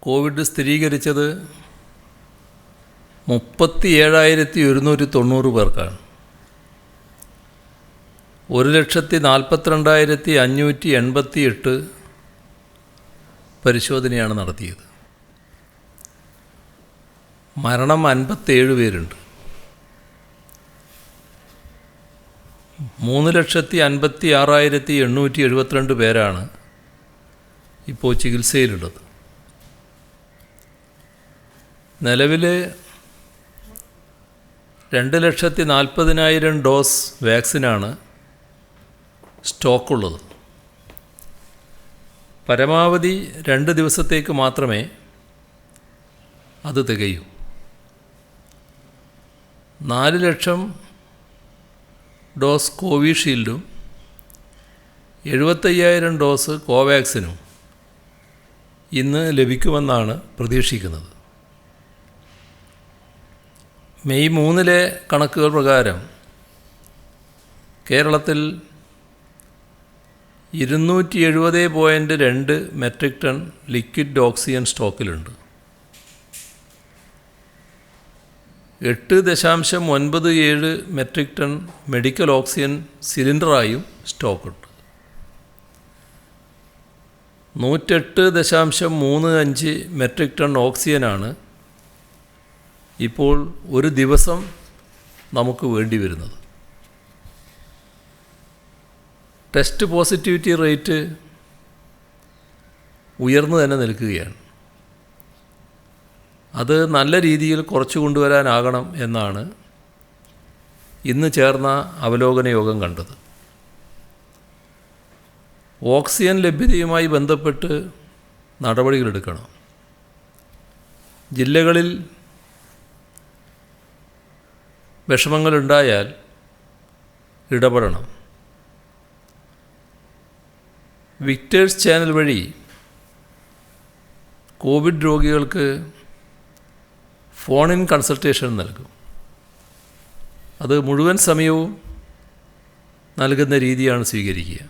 Covid സ്ഥിരീകരിച്ചത് 37,190 പേർക്കാണ്. 1,42,588 പരിശോധനയാണ് നടത്തിയത്. മരണം 57 പേരുണ്ട്. 3,56,872 പേരാണ് ഇപ്പോൾ ചികിത്സയിലുള്ളത്. നിലവിൽ 2,40,000 ഡോസ് വാക്സിനാണ് സ്റ്റോക്കുള്ളത്. പരമാവധി 2 ദിവസത്തേക്ക് മാത്രമേ അത് തികയൂ. 4 ലക്ഷം ഡോസ് കോവിഷീൽഡും 75,000 ഡോസ് കോവാക്സിനും ഇന്ന് ലഭിക്കുമെന്നാണ് പ്രതീക്ഷിക്കുന്നത്. മെയ് 3 കണക്കുകൾ പ്രകാരം കേരളത്തിൽ 270.2 മെട്രിക് ടൺ ലിക്വിഡ് ഓക്സിജൻ സ്റ്റോക്കിലുണ്ട്. 8.97 മെട്രിക് ടൺ മെഡിക്കൽ ഓക്സിജൻ സിലിണ്ടറായും സ്റ്റോക്കുണ്ട്. 108.35 മെട്രിക് ടൺ ഓക്സിജനാണ് ഇപ്പോൾ ഒരു ദിവസം നമുക്ക് വേണ്ടി വരുന്നത്. ടെസ്റ്റ് പോസിറ്റിവിറ്റി റേറ്റ് ഉയർന്നു തന്നെ നിൽക്കുകയാണ്. അത് നല്ല രീതിയിൽ കുറച്ചു കൊണ്ടുവരാനാകണം എന്നാണ് ഇന്ന് ചേർന്ന അവലോകന യോഗം കണ്ടത്. ഓക്സിജൻ ലഭ്യതയുമായി ബന്ധപ്പെട്ട് നടപടികളെടുക്കണം. ജില്ലകളിൽ വിഷമങ്ങളുണ്ടായാൽ ഇടപെടണം. വിക്ടേഴ്സ് ചാനൽ വഴി കോവിഡ് രോഗികൾക്ക് ഫോൺ ഇൻ കൺസൾട്ടേഷൻ നൽകും. അത് മുഴുവൻ സമയവും നൽകുന്ന രീതിയാണ് സ്വീകരിക്കുക.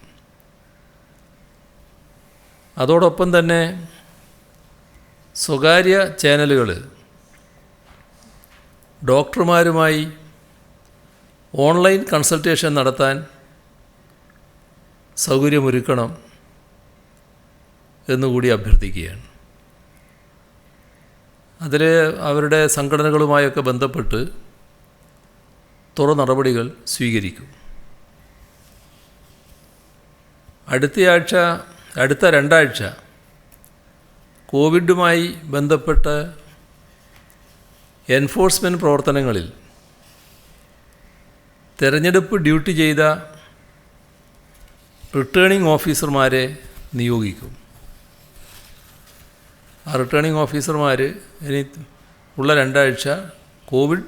അതോടൊപ്പം തന്നെ സ്വകാര്യ ചാനലുകൾ ഡോക്ടർമാരുമായി ഓൺലൈൻ കൺസൾട്ടേഷൻ നടത്താൻ സൗകര്യമൊരുക്കണം എന്നുകൂടി അഭ്യർത്ഥിക്കുകയാണ്. അതിൽ അവരുടെ സംഘടനകളുമായൊക്കെ ബന്ധപ്പെട്ട് തുടർ നടപടികൾ സ്വീകരിക്കും. അടുത്ത 2 ആഴ്ച കോവിഡുമായി ബന്ധപ്പെട്ട് എൻഫോഴ്സ്മെൻറ്റ് പ്രവർത്തനങ്ങളിൽ തെരഞ്ഞെടുപ്പ് ഡ്യൂട്ടി ചെയ്ത റിട്ടേണിംഗ് ഓഫീസർമാരെ നിയോഗിക്കും. ആ റിട്ടേണിംഗ് ഓഫീസർമാർ ഇനി ഉള്ള 2 ആഴ്ച കോവിഡ്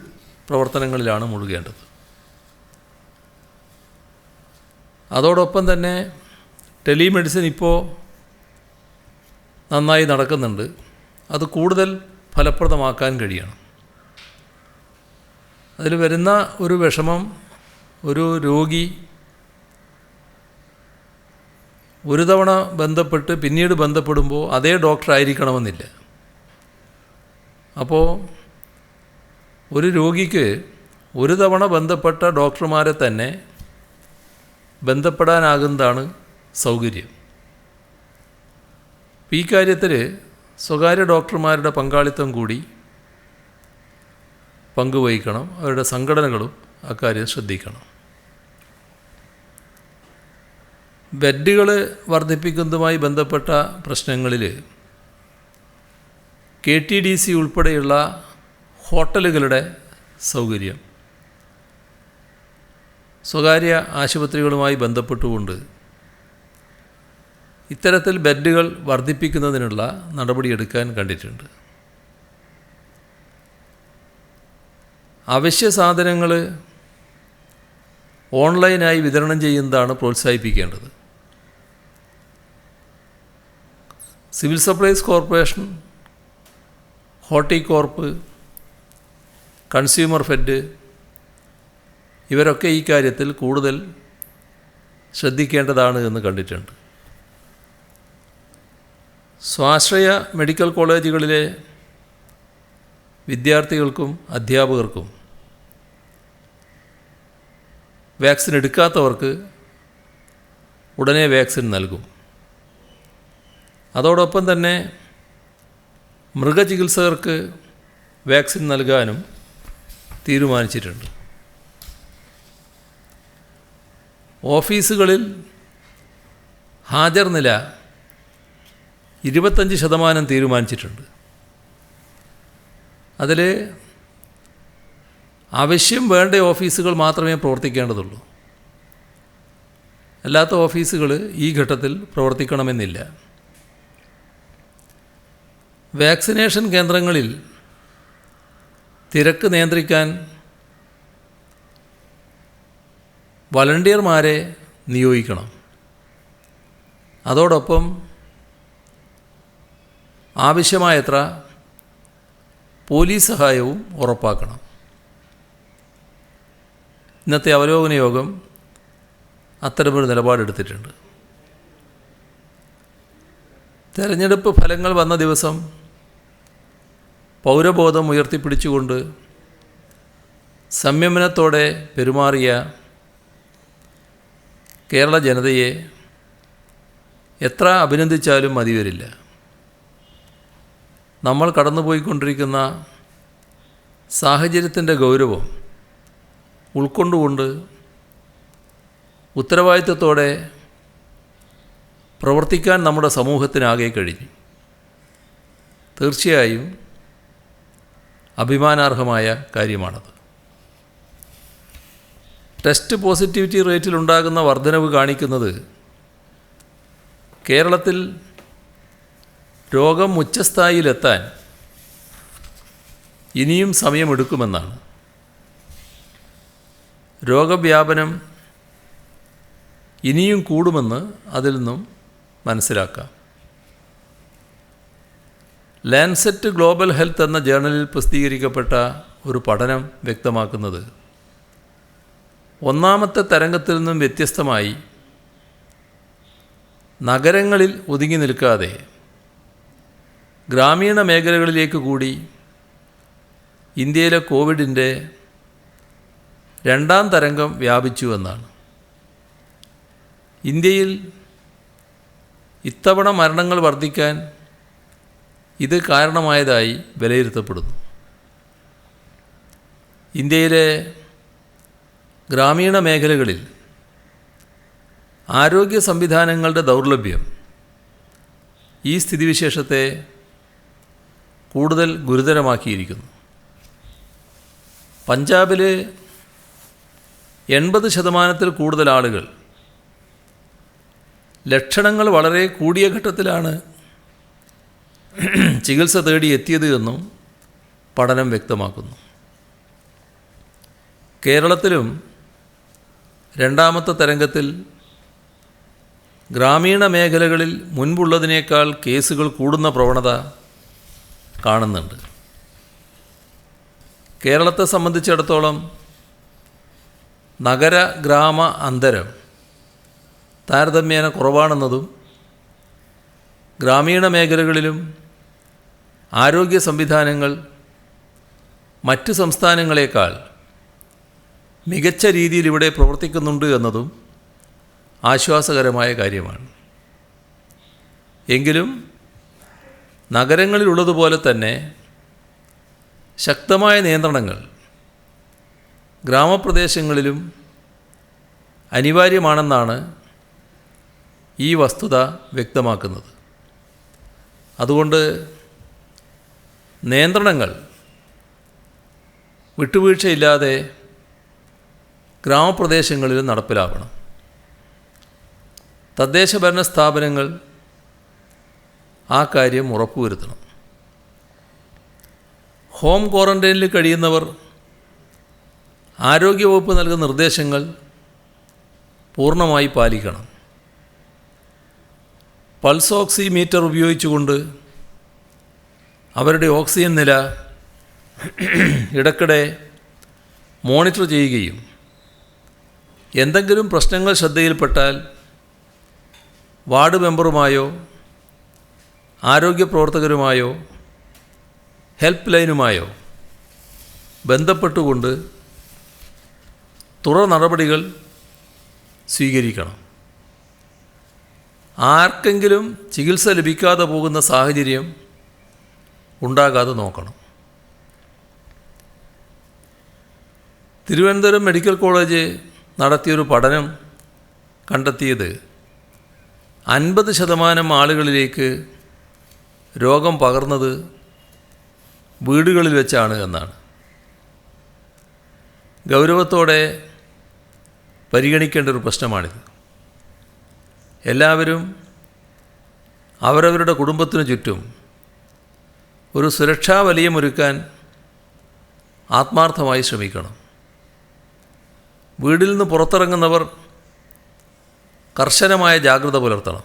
പ്രവർത്തനങ്ങളിലാണ് മുഴുകേണ്ടത്. അതോടൊപ്പം തന്നെ ടെലിമെഡിസിൻ ഇപ്പോൾ നന്നായി നടക്കുന്നുണ്ട്. അത് കൂടുതൽ ഫലപ്രദമാക്കാൻ കഴിയണം. അതിൽ വരുന്ന ഒരു വിഷമം, ഒരു രോഗി ഒരു തവണ ബന്ധപ്പെട്ട് പിന്നീട് ബന്ധപ്പെടുമ്പോൾ അതേ ഡോക്ടർ ആയിരിക്കണമെന്നില്ല. അപ്പോൾ ഒരു രോഗിക്ക് ഒരു തവണ ബന്ധപ്പെട്ട ഡോക്ടർമാരെ തന്നെ ബന്ധപ്പെടാനാകുന്നതാണ് സൗകര്യം. ഈ കാര്യത്തിൽ സ്വകാര്യ ഡോക്ടർമാരുടെ പങ്കാളിത്തം കൂടി പങ്കുവഹിക്കണം. അവരുടെ സംഘടനകളും അക്കാര്യം ശ്രദ്ധിക്കണം. ബെഡുകൾ വർദ്ധിപ്പിക്കുന്നതുമായി ബന്ധപ്പെട്ട പ്രശ്നങ്ങളിൽ KTDC ഉൾപ്പെടെയുള്ള ഹോട്ടലുകളുടെ സൗകര്യം സ്വകാര്യ ആശുപത്രികളുമായി ബന്ധപ്പെട്ടുകൊണ്ട് ഇത്തരത്തിൽ ബെഡുകൾ വർദ്ധിപ്പിക്കുന്നതിനുള്ള നടപടിയെടുക്കാൻ കണ്ടിട്ടുണ്ട്. അവശ്യ സാധനങ്ങൾ ഓൺലൈനായി വിതരണം ചെയ്യുന്നതാണ് പ്രോത്സാഹിപ്പിക്കേണ്ടത്. Civil supplies corporation, Horticorp, consumer fed ഇവരൊക്കെ ഈ കാര്യത്തിൽ കൂടുതൽ ശ്രദ്ധിക്കേണ്ടതാണ് എന്ന് കണ്ടിട്ടുണ്ട്. സ്വാശ്രയ മെഡിക്കൽ കോളേജുകളിലെ വിദ്യാർത്ഥികൾക്കും അധ്യാപകർക്കും വാക്സിൻ എടുക്കാത്തവർക്ക് ഉടനെ വാക്സിൻ നൽകും. അതോടൊപ്പം തന്നെ മൃഗചികിത്സകർക്ക് വാക്സിൻ നൽകാനും തീരുമാനിച്ചിട്ടുണ്ട്. ഓഫീസുകളിൽ ഹാജർ നില 25% തീരുമാനിച്ചിട്ടുണ്ട്. അതിൽ ആവശ്യം വേണ്ട ഓഫീസുകൾ മാത്രമേ പ്രവർത്തിക്കേണ്ടതുള്ളൂ. അല്ലാത്ത ഓഫീസുകൾ ഈ ഘട്ടത്തിൽ പ്രവർത്തിക്കണമെന്നില്ല. വാക്സിനേഷൻ കേന്ദ്രങ്ങളിൽ തിരക്ക് നിയന്ത്രിക്കാൻ വളണ്ടിയർമാരെ നിയോഗിക്കണം. അതോടൊപ്പം ആവശ്യമായത്ര പോലീസ് സഹായവും ഉറപ്പാക്കണം. ഇന്നത്തെ അവലോകന യോഗം അത്തരമൊരു നിലപാടെടുത്തിട്ടുണ്ട്. തെരഞ്ഞെടുപ്പ് ഫലങ്ങൾ വന്ന ദിവസം പൗരബോധം ഉയർത്തിപ്പിടിച്ചുകൊണ്ട് സംയമനത്തോടെ പെരുമാറിയ കേരള ജനതയെ എത്ര അഭിനന്ദിച്ചാലും മതിവരില്ല. നമ്മൾ കടന്നുപോയിക്കൊണ്ടിരിക്കുന്ന സാഹചര്യത്തിൻ്റെ ഗൗരവം ഉൾക്കൊണ്ടുകൊണ്ട് ഉത്തരവാദിത്വത്തോടെ പ്രവർത്തിക്കാൻ നമ്മുടെ സമൂഹത്തിനാകെ കഴിഞ്ഞു. തീർച്ചയായും അഭിമാനാർഹമായ കാര്യമാണത്. ടെസ്റ്റ് പോസിറ്റിവിറ്റി റേറ്റിലുണ്ടാകുന്ന വർധനവ് കാണിക്കുന്നത് കേരളത്തിൽ രോഗം ഉച്ചസ്ഥായിയിലെത്താൻ ഇനിയും സമയമെടുക്കുമെന്നാണ്. രോഗവ്യാപനം ഇനിയും കൂടുമെന്ന് അതിൽ നിന്നും മനസ്സിലാക്കാം. ലാൻസെറ്റ് ഗ്ലോബൽ ഹെൽത്ത് എന്ന ജേർണലിൽ പ്രസിദ്ധീകരിക്കപ്പെട്ട ഒരു പഠനം വ്യക്തമാക്കുന്നത് ഒന്നാമത്തെ തരംഗത്തിൽ നിന്നും വ്യത്യസ്തമായി നഗരങ്ങളിൽ ഒതുങ്ങി നിൽക്കാതെ ഗ്രാമീണ മേഖലകളിലേക്ക് കൂടി ഇന്ത്യയിലെ കോവിഡിൻ്റെ രണ്ടാം തരംഗം വ്യാപിച്ചു എന്നാണ്. ഇന്ത്യയിൽ ഇത്തവണ മരണങ്ങൾ വർദ്ധിക്കാൻ ഇത് കാരണമായതായി വിലയിരുത്തപ്പെടുന്നു. ഇന്ത്യയിലെ ഗ്രാമീണ മേഖലകളിൽ ആരോഗ്യ സംവിധാനങ്ങളുടെ ദൗർലഭ്യം ഈ സ്ഥിതിവിശേഷത്തെ കൂടുതൽ ഗുരുതരമാക്കിയിരിക്കുന്നു. പഞ്ചാബിൽ 80% കൂടുതൽ ആളുകൾ ലക്ഷണങ്ങൾ വളരെ കൂടിയ ഘട്ടത്തിലാണ് ചികിത്സ തേടി എത്തിയത് എന്നും പഠനം വ്യക്തമാക്കുന്നു. കേരളത്തിലും രണ്ടാമത്തെ തരംഗത്തിൽ ഗ്രാമീണ മേഖലകളിൽ മുൻപുള്ളതിനേക്കാൾ കേസുകൾ കൂടുന്ന പ്രവണത കാണുന്നുണ്ട്. കേരളത്തെ സംബന്ധിച്ചിടത്തോളം നഗര ഗ്രാമ അന്തരം താരതമ്യേന കുറവാണെന്നതും ഗ്രാമീണ മേഖലകളിലും ആരോഗ്യ സംവിധാനങ്ങൾ മറ്റ് സംസ്ഥാനങ്ങളെക്കാൾ മികച്ച രീതിയിൽ ഇവിടെ പ്രവർത്തിക്കുന്നുണ്ട് എന്നതും ആശ്വാസകരമായ കാര്യമാണ്. എങ്കിലും നഗരങ്ങളിലുള്ളതുപോലെ തന്നെ ശക്തമായ നിയന്ത്രണങ്ങൾ ഗ്രാമപ്രദേശങ്ങളിലും അനിവാര്യമാണെന്നാണ് ഈ വസ്തുത വ്യക്തമാക്കുന്നത്. അതുകൊണ്ട് നിയന്ത്രണങ്ങൾ വിട്ടുവീഴ്ചയില്ലാതെ ഗ്രാമപ്രദേശങ്ങളിൽ നടപ്പിലാക്കണം. തദ്ദേശഭരണ സ്ഥാപനങ്ങൾ ആ കാര്യം ഉറപ്പുവരുത്തണം. ഹോം ക്വാറന്റൈനിൽ കഴിയുന്നവർ ആരോഗ്യവകുപ്പ് നൽകുന്ന നിർദ്ദേശങ്ങൾ പൂർണ്ണമായി പാലിക്കണം. പൾസ് ഓക്സിമീറ്റർ ഉപയോഗിച്ചുകൊണ്ട് അവരുടെ ഓക്സിജൻ നില ഇടയ്ക്കിടെ മോണിറ്റർ ചെയ്യുകയും എന്തെങ്കിലും പ്രശ്നങ്ങൾ ശ്രദ്ധയിൽപ്പെട്ടാൽ വാർഡ് മെമ്പറുമായോ ആരോഗ്യ പ്രവർത്തകരുമായോ ഹെൽപ്പ് ലൈനുമായോ ബന്ധപ്പെട്ടുകൊണ്ട് തുടർ നടപടികൾ സ്വീകരിക്കണം. ആർക്കെങ്കിലും ചികിത്സ ലഭിക്കാതെ പോകുന്ന സാഹചര്യം ഉണ്ടാകാതെ നോക്കണം. തിരുവനന്തപുരം മെഡിക്കൽ കോളേജ് നടത്തിയൊരു പഠനം കണ്ടെത്തിയത് 50% ആളുകളിലേക്ക് രോഗം പകർന്നത് വീടുകളിൽ വെച്ചാണ് എന്നാണ്. ഗൗരവത്തോടെ പരിഗണിക്കേണ്ട ഒരു പ്രശ്നമാണിത്. എല്ലാവരും അവരവരുടെ കുടുംബത്തിനു ചുറ്റും ഒരു സുരക്ഷാ വലയമൊരുക്കാൻ ആത്മാർത്ഥമായി ശ്രമിക്കണം. വീട്ടിൽ നിന്ന് പുറത്തിറങ്ങുന്നവർ കർശനമായ ജാഗ്രത പുലർത്തണം.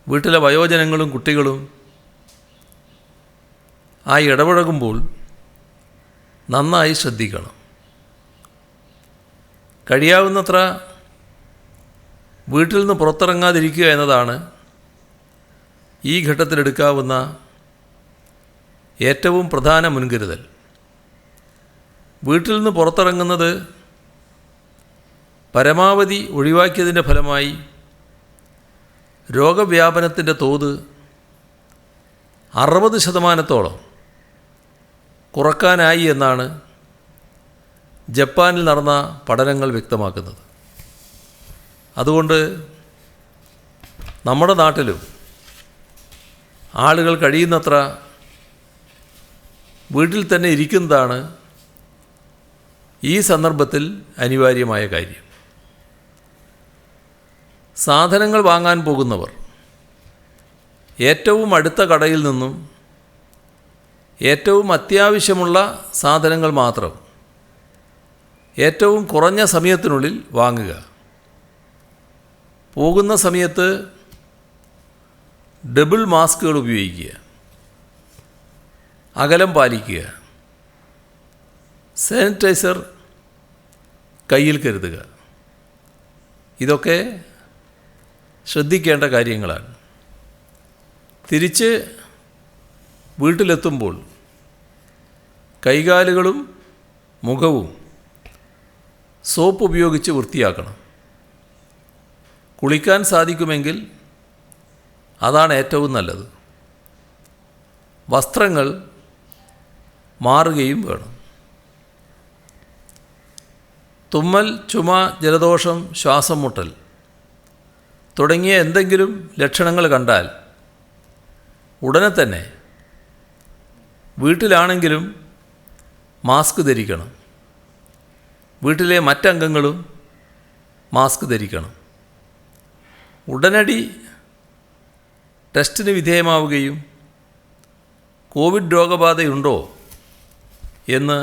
വീട്ടിലെ വയോജനങ്ങളും കുട്ടികളും ഇടപഴകുമ്പോൾ നന്നായി ശ്രദ്ധിക്കണം. കഴിയാവുന്നത്ര വീട്ടിൽ നിന്ന് പുറത്തിറങ്ങാതിരിക്കുക എന്നതാണ് ഈ ഘട്ടത്തിലെടുക്കാവുന്ന ഏറ്റവും പ്രധാന മുൻകരുതൽ. വീട്ടിൽ നിന്ന് പുറത്തിറങ്ങുന്നത് പരമാവധി ഒഴിവാക്കിയതിൻ്റെ ഫലമായി രോഗവ്യാപനത്തിൻ്റെ തോത് 60% കുറക്കാനായി എന്നാണ് ജപ്പാനിൽ നടന്ന പഠനങ്ങൾ വ്യക്തമാക്കുന്നത്. അതുകൊണ്ട് നമ്മുടെ നാട്ടിലും ആളുകൾ കഴിയുന്നത്ര വീട്ടിൽ തന്നെ ഇരിക്കുന്നതാണ് ഈ സന്ദർഭത്തിൽ അനിവാര്യമായ കാര്യം. സാധനങ്ങൾ വാങ്ങാൻ പോകുന്നവർ ഏറ്റവും അടുത്ത കടയിൽ നിന്നും ഏറ്റവും അത്യാവശ്യമുള്ള സാധനങ്ങൾ മാത്രം ഏറ്റവും കുറഞ്ഞ സമയത്തിനുള്ളിൽ വാങ്ങുക. പോകുന്ന സമയത്ത് ഡബിൾ മാസ്കുകൾ ഉപയോഗിക്കുക, അകലം പാലിക്കുക, സാനിറ്റൈസർ കയ്യിൽ കരുതുക. ഇതൊക്കെ ശ്രദ്ധിക്കേണ്ട കാര്യങ്ങളാണ്. തിരിച്ച് വീട്ടിലെത്തുമ്പോൾ കൈകാലുകളും മുഖവും സോപ്പ് ഉപയോഗിച്ച് വൃത്തിയാക്കണം. കുളിക്കാൻ സാധിക്കുമെങ്കിൽ അതാണ് ഏറ്റവും നല്ലത്. വസ്ത്രങ്ങൾ മാറുകയും വേണം. തുമ്മൽ, ചുമ, ജലദോഷം, ശ്വാസം മുട്ടൽ തുടങ്ങിയ എന്തെങ്കിലും ലക്ഷണങ്ങൾ കണ്ടാൽ ഉടനെ തന്നെ വീട്ടിലാണെങ്കിലും മാസ്ക് ധരിക്കണം. വീട്ടിലെ മറ്റംഗങ്ങളും മാസ്ക് ധരിക്കണം. ഉടനടി ടെസ്റ്റിന് വിധേയമാവുകയും കോവിഡ് രോഗബാധയുണ്ടോ എന്ന്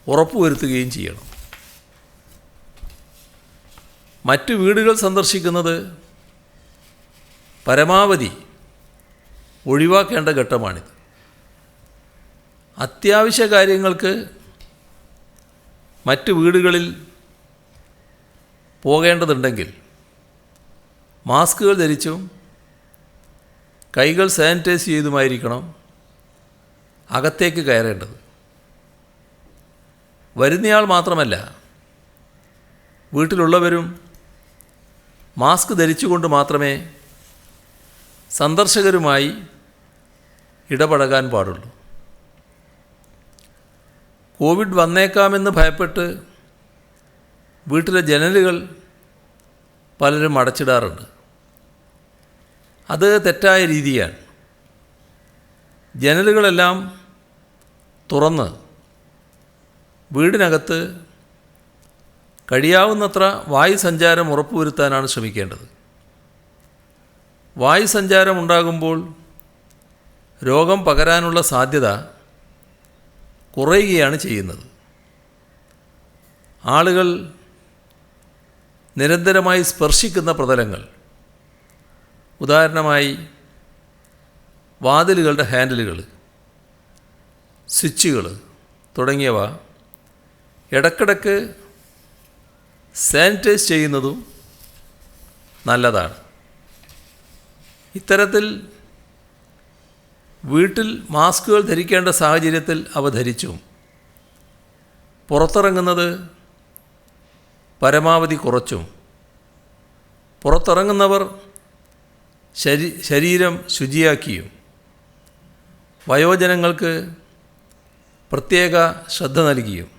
ഉറപ്പുവരുത്തുകയും ചെയ്യണം. മറ്റു വീടുകൾ സന്ദർശിക്കുന്നത് പരമാവധി ഒഴിവാക്കേണ്ട ഘട്ടമാണിത്. അത്യാവശ്യ കാര്യങ്ങൾക്ക് മറ്റു വീടുകളിൽ പോകേണ്ടതുണ്ടെങ്കിൽ മാസ്കുകൾ ധരിച്ചും കൈകൾ സാനിറ്റൈസ് ചെയ്തുമായിരിക്കണം അകത്തേക്ക് കയറേണ്ടത്. വരുന്നയാൾ മാത്രമല്ല, വീട്ടിലുള്ളവരും മാസ്ക് ധരിച്ചുകൊണ്ട് മാത്രമേ സന്ദർശകരുമായി ഇടപഴകാൻ പാടുള്ളൂ. കോവിഡ് വന്നേക്കാമെന്ന് ഭയപ്പെട്ട് വീട്ടിലെ ജനലുകൾ പലരും അടച്ചിടാറുണ്ട്. അത് തെറ്റായ രീതിയാണ്. ജനലുകളെല്ലാം തുറന്ന് വീടിനകത്ത് കഴിയാവുന്നത്ര വായുസഞ്ചാരം ഉറപ്പുവരുത്താനാണ് ശ്രമിക്കേണ്ടത്. വായുസഞ്ചാരം ഉണ്ടാകുമ്പോൾ രോഗം പകരാനുള്ള സാധ്യത കുറയുകയാണ് ചെയ്യുന്നത്. ആളുകൾ നിരന്തരമായി സ്പർശിക്കുന്ന പ്രതലങ്ങൾ, ഉദാഹരണമായി വാതിലുകളുടെ ഹാൻഡിലുകൾ, സ്വിച്ചുകൾ തുടങ്ങിയവ ഇടയ്ക്കിടയ്ക്ക് സാനിറ്റൈസ് ചെയ്യുന്നതും നല്ലതാണ്. ഇത്തരത്തിൽ വീട്ടിൽ മാസ്കുകൾ ധരിക്കേണ്ട സാഹചര്യത്തിൽ അവ ധരിച്ചു. പുറത്തിറങ്ങുന്നത് പരമാവധി കുറച്ചും. പുറത്തിറങ്ങുന്നവർ ശരീരം ശുചിയാക്കിയും വയോജനങ്ങൾക്ക് പ്രത്യേക ശ്രദ്ധ നൽകിയും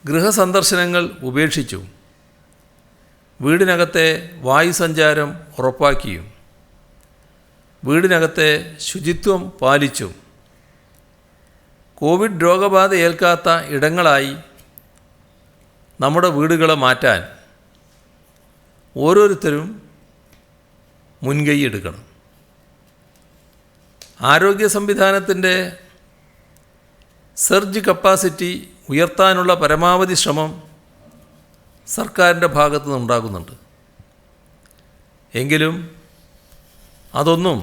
ഗൃഹസന്ദർശനങ്ങൾ ഉപേക്ഷിച്ചു വീടിനകത്തെ വായുസഞ്ചാരം ഉറപ്പാക്കിയും വീടിനകത്തെ ശുചിത്വം പാലിച്ചും കോവിഡ് രോഗബാധ ഏൽക്കാത്ത ഇടങ്ങളായി നമ്മുടെ വീടുകളെ മാറ്റാൻ ഓരോരുത്തരും മുൻകൈ എടുക്കണം. ആരോഗ്യ സംവിധാനത്തിൻ്റെ സർജ് കപ്പാസിറ്റി ഉയർത്താനുള്ള പരമാവധി ശ്രമം സർക്കാരിൻ്റെ ഭാഗത്തു നിന്നുണ്ടാകുന്നുണ്ട്. എങ്കിലും അതൊന്നും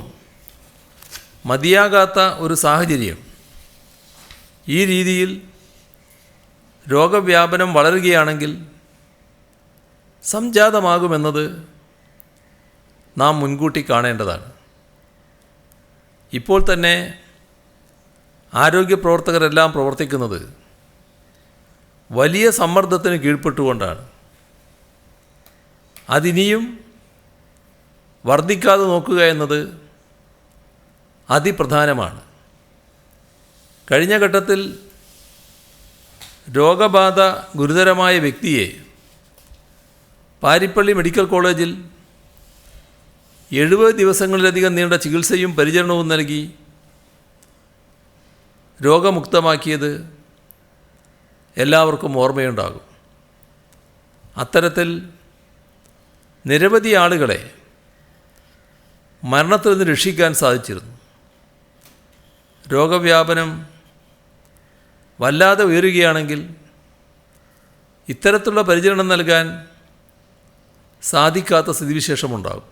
മതിയാകാത്ത ഒരു സാഹചര്യം ഈ രീതിയിൽ രോഗവ്യാപനം വളരുകയാണെങ്കിൽ സംജാതമാകുമെന്നത് നാം മുൻകൂട്ടി കാണേണ്ടതാണ്. ഇപ്പോൾ തന്നെ ആരോഗ്യ പ്രവർത്തകരെല്ലാം പ്രവർത്തിക്കുന്നത് വലിയ സമ്മർദ്ദത്തിന് കീഴ്പ്പെട്ടുകൊണ്ടാണ്. അതിനിയും വർദ്ധിക്കാതെ നോക്കുക എന്നത് അതിപ്രധാനമാണ്. കഴിഞ്ഞ ഘട്ടത്തിൽ രോഗബാധ ഗുരുതരമായ വ്യക്തിയെ പാരിപ്പള്ളി മെഡിക്കൽ കോളേജിൽ 70 ദിവസങ്ങളിലധികം നീണ്ട ചികിത്സയും പരിചരണവും നൽകി രോഗമുക്തമാക്കിയത് എല്ലാവർക്കും ഓർമ്മയുണ്ടാകും. അത്തരത്തിൽ നിരവധി ആളുകളെ മരണത്തിൽ നിന്ന് രക്ഷിക്കാൻ സാധിച്ചിരുന്നു. രോഗവ്യാപനം വല്ലാതെ ഉയരുകയാണെങ്കിൽ ഇത്തരത്തിലുള്ള പരിചരണം നൽകാൻ സാധിക്കാത്ത സ്ഥിതിവിശേഷമുണ്ടാകും.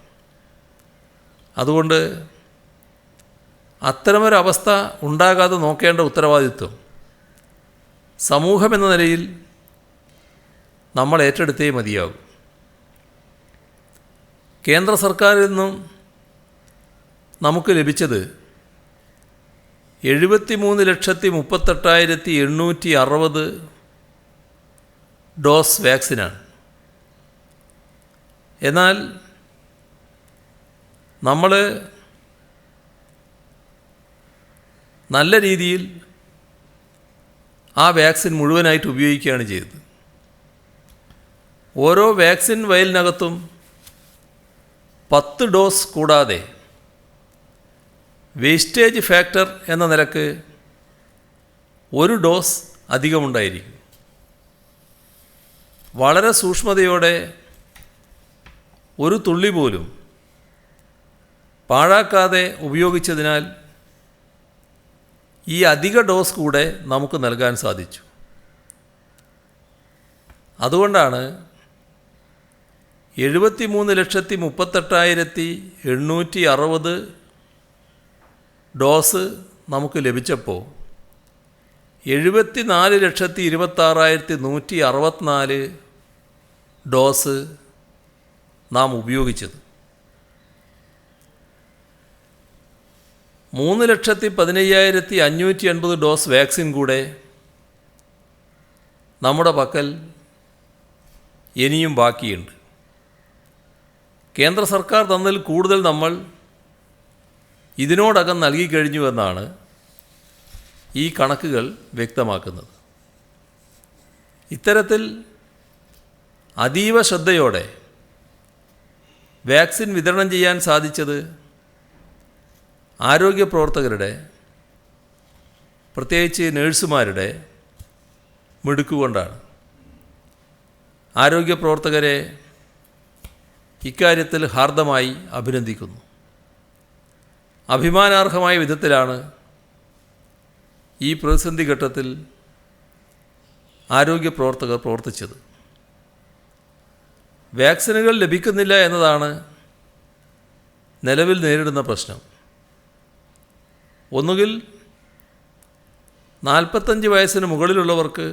അതുകൊണ്ട് അത്തരമൊരവസ്ഥ ഉണ്ടാകാതെ നോക്കേണ്ട ഉത്തരവാദിത്വം സമൂഹമെന്ന നിലയിൽ നമ്മൾ ഏറ്റെടുത്തേ മതിയാകും. കേന്ദ്ര സർക്കാരിൽ നിന്നും നമുക്ക് ലഭിച്ചത് 73,38,860 ഡോസ് വാക്സിനാണ്. എന്നാൽ നമ്മൾ നല്ല രീതിയിൽ ആ വാക്സിൻ മുഴുവനായിട്ട് ഉപയോഗിക്കുകയാണ് ചെയ്തത്. ഓരോ വാക്സിൻ വയലിനകത്തും 10 ഡോസ് കൂടാതെ വേസ്റ്റേജ് ഫാക്ടർ എന്ന നിലക്ക് 1 ഡോസ് അധികമുണ്ടായിരിക്കും. വളരെ സൂക്ഷ്മതയോടെ ഒരു തുള്ളി പോലും പാഴാക്കാതെ ഉപയോഗിച്ചതിനാൽ ഈ അധിക ഡോസ് കൂടെ നമുക്ക് നൽകാൻ സാധിച്ചു. അതുകൊണ്ടാണ് 73,38,860 ഡോസ് നമുക്ക് ലഭിച്ചപ്പോൾ 74,26,164 ഡോസ് നാം ഉപയോഗിച്ചത്. 3,15,580 ഡോസ് വാക്സിൻ കൂടെ നമ്മുടെ പക്കൽ ഇനിയും ബാക്കിയുണ്ട്. കേന്ദ്ര സർക്കാർ തന്നതിൽ കൂടുതൽ നമ്മൾ ഇതിനോടകം നൽകിക്കഴിഞ്ഞുവെന്നാണ് ഈ കണക്കുകൾ വ്യക്തമാക്കുന്നത്. ഇത്തരത്തിൽ അതീവ ശ്രദ്ധയോടെ വാക്സിൻ വിതരണം ചെയ്യാൻ സാധിച്ചത് ആരോഗ്യ പ്രവർത്തകരുടെ, പ്രത്യേകിച്ച് നഴ്സുമാരുടെ മിടുക്കുകൊണ്ടാണ്. ആരോഗ്യ പ്രവർത്തകരെ ഇക്കാര്യത്തിൽ ഹാർദമായി അഭിനന്ദിക്കുന്നു. അഭിമാനാർഹമായ വിധത്തിലാണ് ഈ പ്രതിസന്ധി ഘട്ടത്തിൽ ആരോഗ്യ പ്രവർത്തകർ പ്രവർത്തിച്ചത്. വാക്സിനുകൾ ലഭിക്കുന്നില്ല എന്നതാണ് നിലവിൽ നേരിടുന്ന പ്രശ്നം. ഒന്നുകിൽ 45 വയസ്സിന് മുകളിലുള്ളവർക്ക്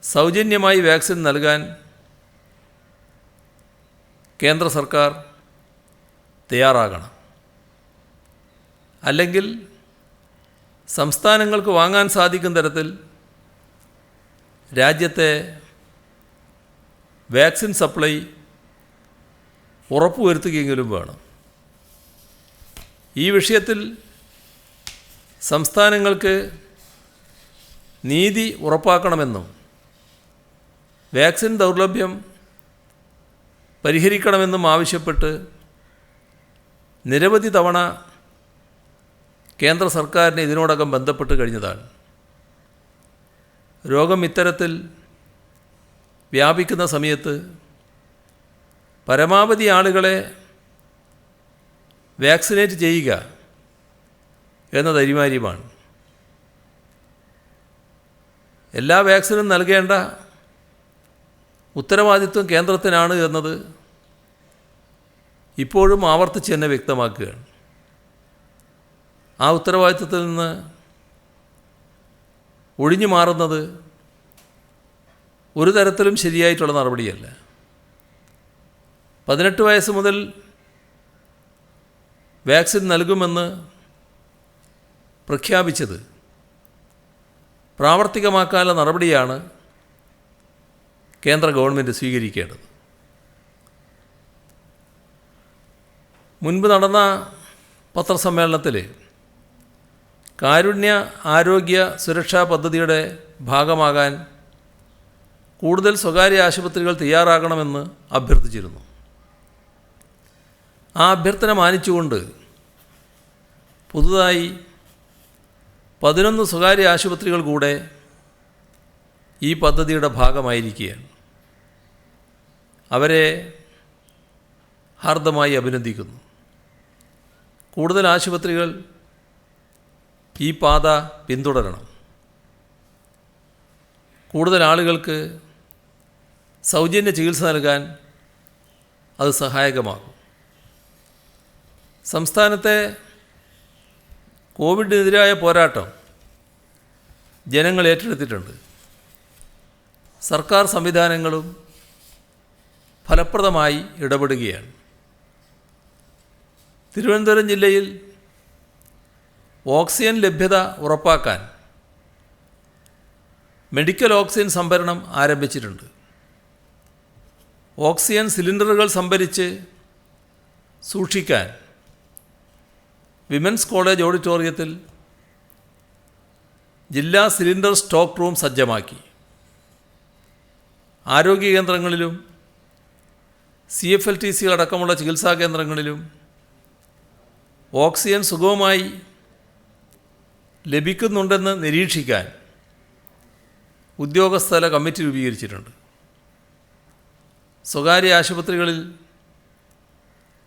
സൗജന്യമായി വാക്സിൻ നൽകാൻ കേന്ദ്ര സർക്കാർ തയ്യാറാകണം. അല്ലെങ്കിൽ സംസ്ഥാനങ്ങൾക്ക് വാങ്ങാൻ സാധിക്കുന്ന തരത്തിൽ രാജ്യത്തെ വാക്സിൻ സപ്ലൈ ഉറപ്പുവരുത്തുകയെങ്കിലും വേണം. ഈ വിഷയത്തിൽ സംസ്ഥാനങ്ങൾക്ക് നീതി ഉറപ്പാക്കണമെന്നും വാക്സിൻ ദൗർലഭ്യം പരിഹരിക്കണമെന്നും ആവശ്യപ്പെട്ട് നിരവധി തവണ കേന്ദ്ര സർക്കാരിനെ ഇതിനോടകം ബന്ധപ്പെട്ട് കഴിഞ്ഞതാണ്. രോഗം ഇത്തരത്തിൽ വ്യാപിക്കുന്ന സമയത്ത് പരമാവധി ആളുകളെ വാക്സിനേറ്റ് ചെയ്യുക എന്നത് അനിവാര്യമാണ്. എല്ലാ വാക്സിനും നൽകേണ്ട ഉത്തരവാദിത്വം കേന്ദ്രത്തിനാണ് എന്നത് ഇപ്പോഴും ആവർത്തിച്ച് തന്നെ വ്യക്തമാക്കുകയാണ്. ആ ഉത്തരവാദിത്വത്തിൽ നിന്ന് ഒഴിഞ്ഞു മാറുന്നത് ഒരു തരത്തിലും ശരിയായിട്ടുള്ള നടപടിയല്ല. 18 വയസ്സ് മുതൽ വാക്സിൻ നൽകുമെന്ന് പ്രഖ്യാപിച്ചത് പ്രാവർത്തികമാക്കാനുള്ള നടപടിയാണ് കേന്ദ്ര ഗവൺമെൻറ് സ്വീകരിക്കേണ്ടത്. മുൻപ് നടന്ന പത്രസമ്മേളനത്തിൽ കാരുണ്യ ആരോഗ്യ സുരക്ഷാ പദ്ധതിയുടെ ഭാഗമാകാൻ കൂടുതൽ സ്വകാര്യ ആശുപത്രികൾ തയ്യാറാകണമെന്ന് അഭ്യർത്ഥിച്ചിരുന്നു. ആ അഭ്യർത്ഥന മാനിച്ചുകൊണ്ട് പുതുതായി 11 സ്വകാര്യ ആശുപത്രികൾ കൂടെ ഈ പദ്ധതിയുടെ ഭാഗമായിരിക്കുകയാണ്. അവരെ ഹാർദമായി അഭിനന്ദിക്കുന്നു. കൂടുതൽ ആശുപത്രികൾ ഈ പാത പിന്തുടരണം. കൂടുതൽ ആളുകൾക്ക് സൗജന്യ ചികിത്സ നൽകാൻ അത് സഹായകമാകും. സംസ്ഥാനത്തെ കോവിഡിനെതിരായ പോരാട്ടം ജനങ്ങൾ ഏറ്റെടുത്തിട്ടുണ്ട്. സർക്കാർ സംവിധാനങ്ങളും ഫലപ്രദമായി ഇടപെടുകയാണ്. തിരുവനന്തപുരം ജില്ലയിൽ ഓക്സിജൻ ലഭ്യത ഉറപ്പാക്കാൻ മെഡിക്കൽ ഓക്സിജൻ സംഭരണം ആരംഭിച്ചിട്ടുണ്ട്. ഓക്സിജൻ സിലിണ്ടറുകൾ സംഭരിച്ച് സൂക്ഷിക്കാൻ വിമൻസ് കോളേജ് ഓഡിറ്റോറിയത്തിൽ ജില്ലാ സിലിണ്ടർ സ്റ്റോക്ക് റൂം സജ്ജമാക്കി. ആരോഗ്യ കേന്ദ്രങ്ങളിലും CFLTC അടക്കമുള്ള ചികിത്സാ കേന്ദ്രങ്ങളിലും ഓക്സിജൻ സുഗമമായി ലഭിക്കുന്നുണ്ടെന്ന് നിരീക്ഷിക്കാൻ ഉദ്യോഗസ്ഥതല കമ്മിറ്റി രൂപീകരിച്ചിട്ടുണ്ട്. സ്വകാര്യ ആശുപത്രികളിൽ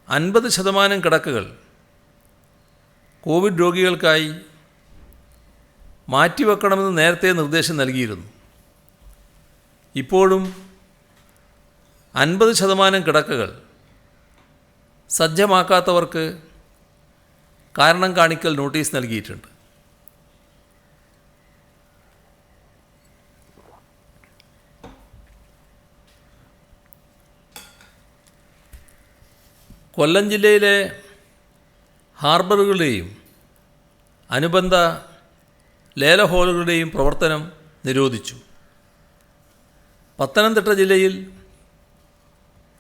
50% കിടക്കകൾ കോവിഡ് രോഗികൾക്കായി മാറ്റിവെക്കണമെന്ന് നേരത്തെ നിർദ്ദേശം നൽകിയിരുന്നു. ഇപ്പോഴും 50% കിടക്കകൾ സജ്ജമാക്കാത്തവർക്ക് കാരണം കാണിക്കൽ നോട്ടീസ് നൽകിയിട്ടുണ്ട്. കൊല്ലം ജില്ലയിലെ ഹാർബറുകളുടെയും അനുബന്ധ ലേല ഹോളുകളുടെയും പ്രവർത്തനം നിരോധിച്ചു. പത്തനംതിട്ട ജില്ലയിൽ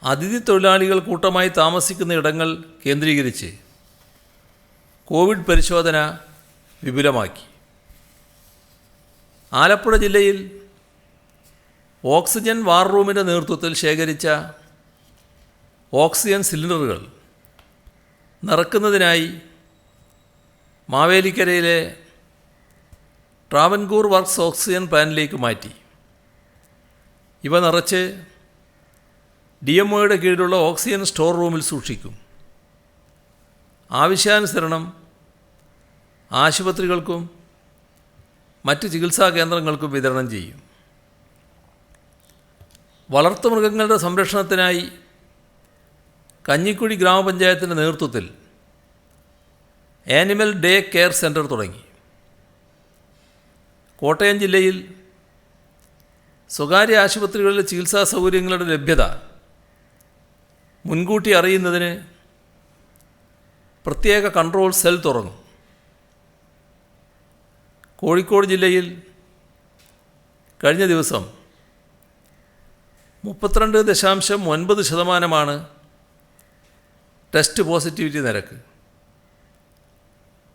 അതിഥി തൊഴിലാളികൾ കൂട്ടമായി താമസിക്കുന്ന ഇടങ്ങൾ കേന്ദ്രീകരിച്ച് കോവിഡ് പരിശോധന വിപുലമാക്കി. ആലപ്പുഴ ജില്ലയിൽ ഓക്സിജൻ വാർ റൂമിൻ്റെ നേതൃത്വത്തിൽ ശേഖരിച്ച ഓക്സിജൻ സിലിണ്ടറുകൾ നിറക്കുന്നതിനായി മാവേലിക്കരയിലെ ട്രാവൻകൂർ വർക്ക്സ് ഓക്സിജൻ പ്ലാന്റിലേക്ക് മാറ്റി. ഇവ നിറച്ച് DMOയുടെ കീഴിലുള്ള ഓക്സിജൻ സ്റ്റോർ റൂമിൽ സൂക്ഷിക്കും. ആവശ്യാനുസരണം ആശുപത്രികൾക്കും മറ്റ് ചികിത്സാ കേന്ദ്രങ്ങൾക്കും വിതരണം ചെയ്യും. വളർത്തുമൃഗങ്ങളുടെ സംരക്ഷണത്തിനായി കഞ്ഞിക്കുഴി ഗ്രാമപഞ്ചായത്തിൻ്റെ നേതൃത്വത്തിൽ ആനിമൽ ഡേ കെയർ സെൻറ്റർ തുടങ്ങി. കോട്ടയം ജില്ലയിൽ സ്വകാര്യ ആശുപത്രികളിലെ ചികിത്സാ സൗകര്യങ്ങളുടെ ലഭ്യത മുൻകൂട്ടി അറിയുന്നതിന് പ്രത്യേക കൺട്രോൾ സെൽ തുറന്നു. കോഴിക്കോട് ജില്ലയിൽ കഴിഞ്ഞ ദിവസം 32.9% ടെസ്റ്റ് പോസിറ്റിവിറ്റി നിരക്ക്.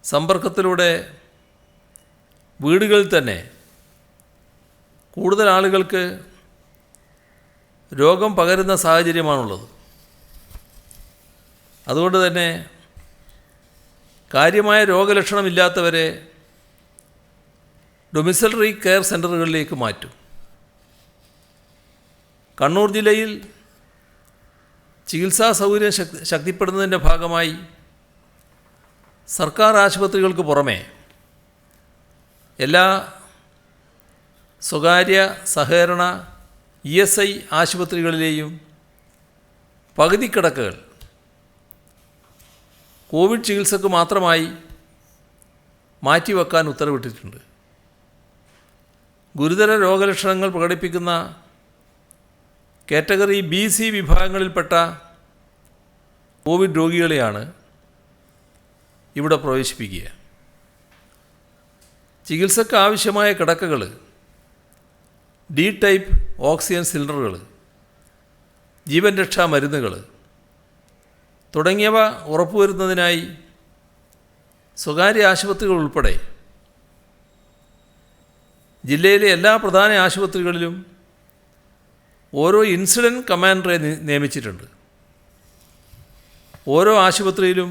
സമ്പർക്കത്തിലൂടെ വീടുകളിൽ തന്നെ കൂടുതൽ ആളുകൾക്ക് രോഗം പകരുന്ന സാഹചര്യമാണുള്ളത്. അതുകൊണ്ട് തന്നെ കാര്യമായ രോഗലക്ഷണമില്ലാത്തവരെ ഡൊമിസിലറി കെയർ സെൻ്ററുകളിലേക്ക് മാറ്റും. കണ്ണൂർ ജില്ലയിൽ ചികിത്സാ സൗകര്യം ശക്തിപ്പെടുന്നതിൻ്റെ ഭാഗമായി സർക്കാർ ആശുപത്രികൾക്ക് പുറമെ എല്ലാ സ്വകാര്യ സഹകരണ ESI ആശുപത്രികളിലെയും പകുതി കിടക്കകൾ കോവിഡ് ചികിത്സക്ക് മാത്രമായി മാറ്റിവെക്കാൻ ഉത്തരവിട്ടിട്ടുണ്ട്. ഗുരുതര രോഗലക്ഷണങ്ങൾ പ്രകടിപ്പിക്കുന്ന കാറ്റഗറി BC വിഭാഗങ്ങളിൽപ്പെട്ട കോവിഡ് രോഗികളെയാണ് ഇവിടെ പ്രവേശിപ്പിക്കുക. ചികിത്സയ്ക്ക് ആവശ്യമായ കിടക്കകൾ, D ടൈപ്പ് ഓക്സിജൻ സിലിണ്ടറുകൾ, ജീവൻ രക്ഷാ മരുന്നുകൾ തുടങ്ങിയവ ഉറപ്പുവരുത്തുന്നതിനായി സ്വകാര്യ ആശുപത്രികൾ ഉൾപ്പെടെ ജില്ലയിലെ എല്ലാ പ്രധാന ആശുപത്രികളിലും ഓരോ ഇൻസിഡൻറ്റ് കമാൻഡറെ നിയമിച്ചിട്ടുണ്ട്. ഓരോ ആശുപത്രിയിലും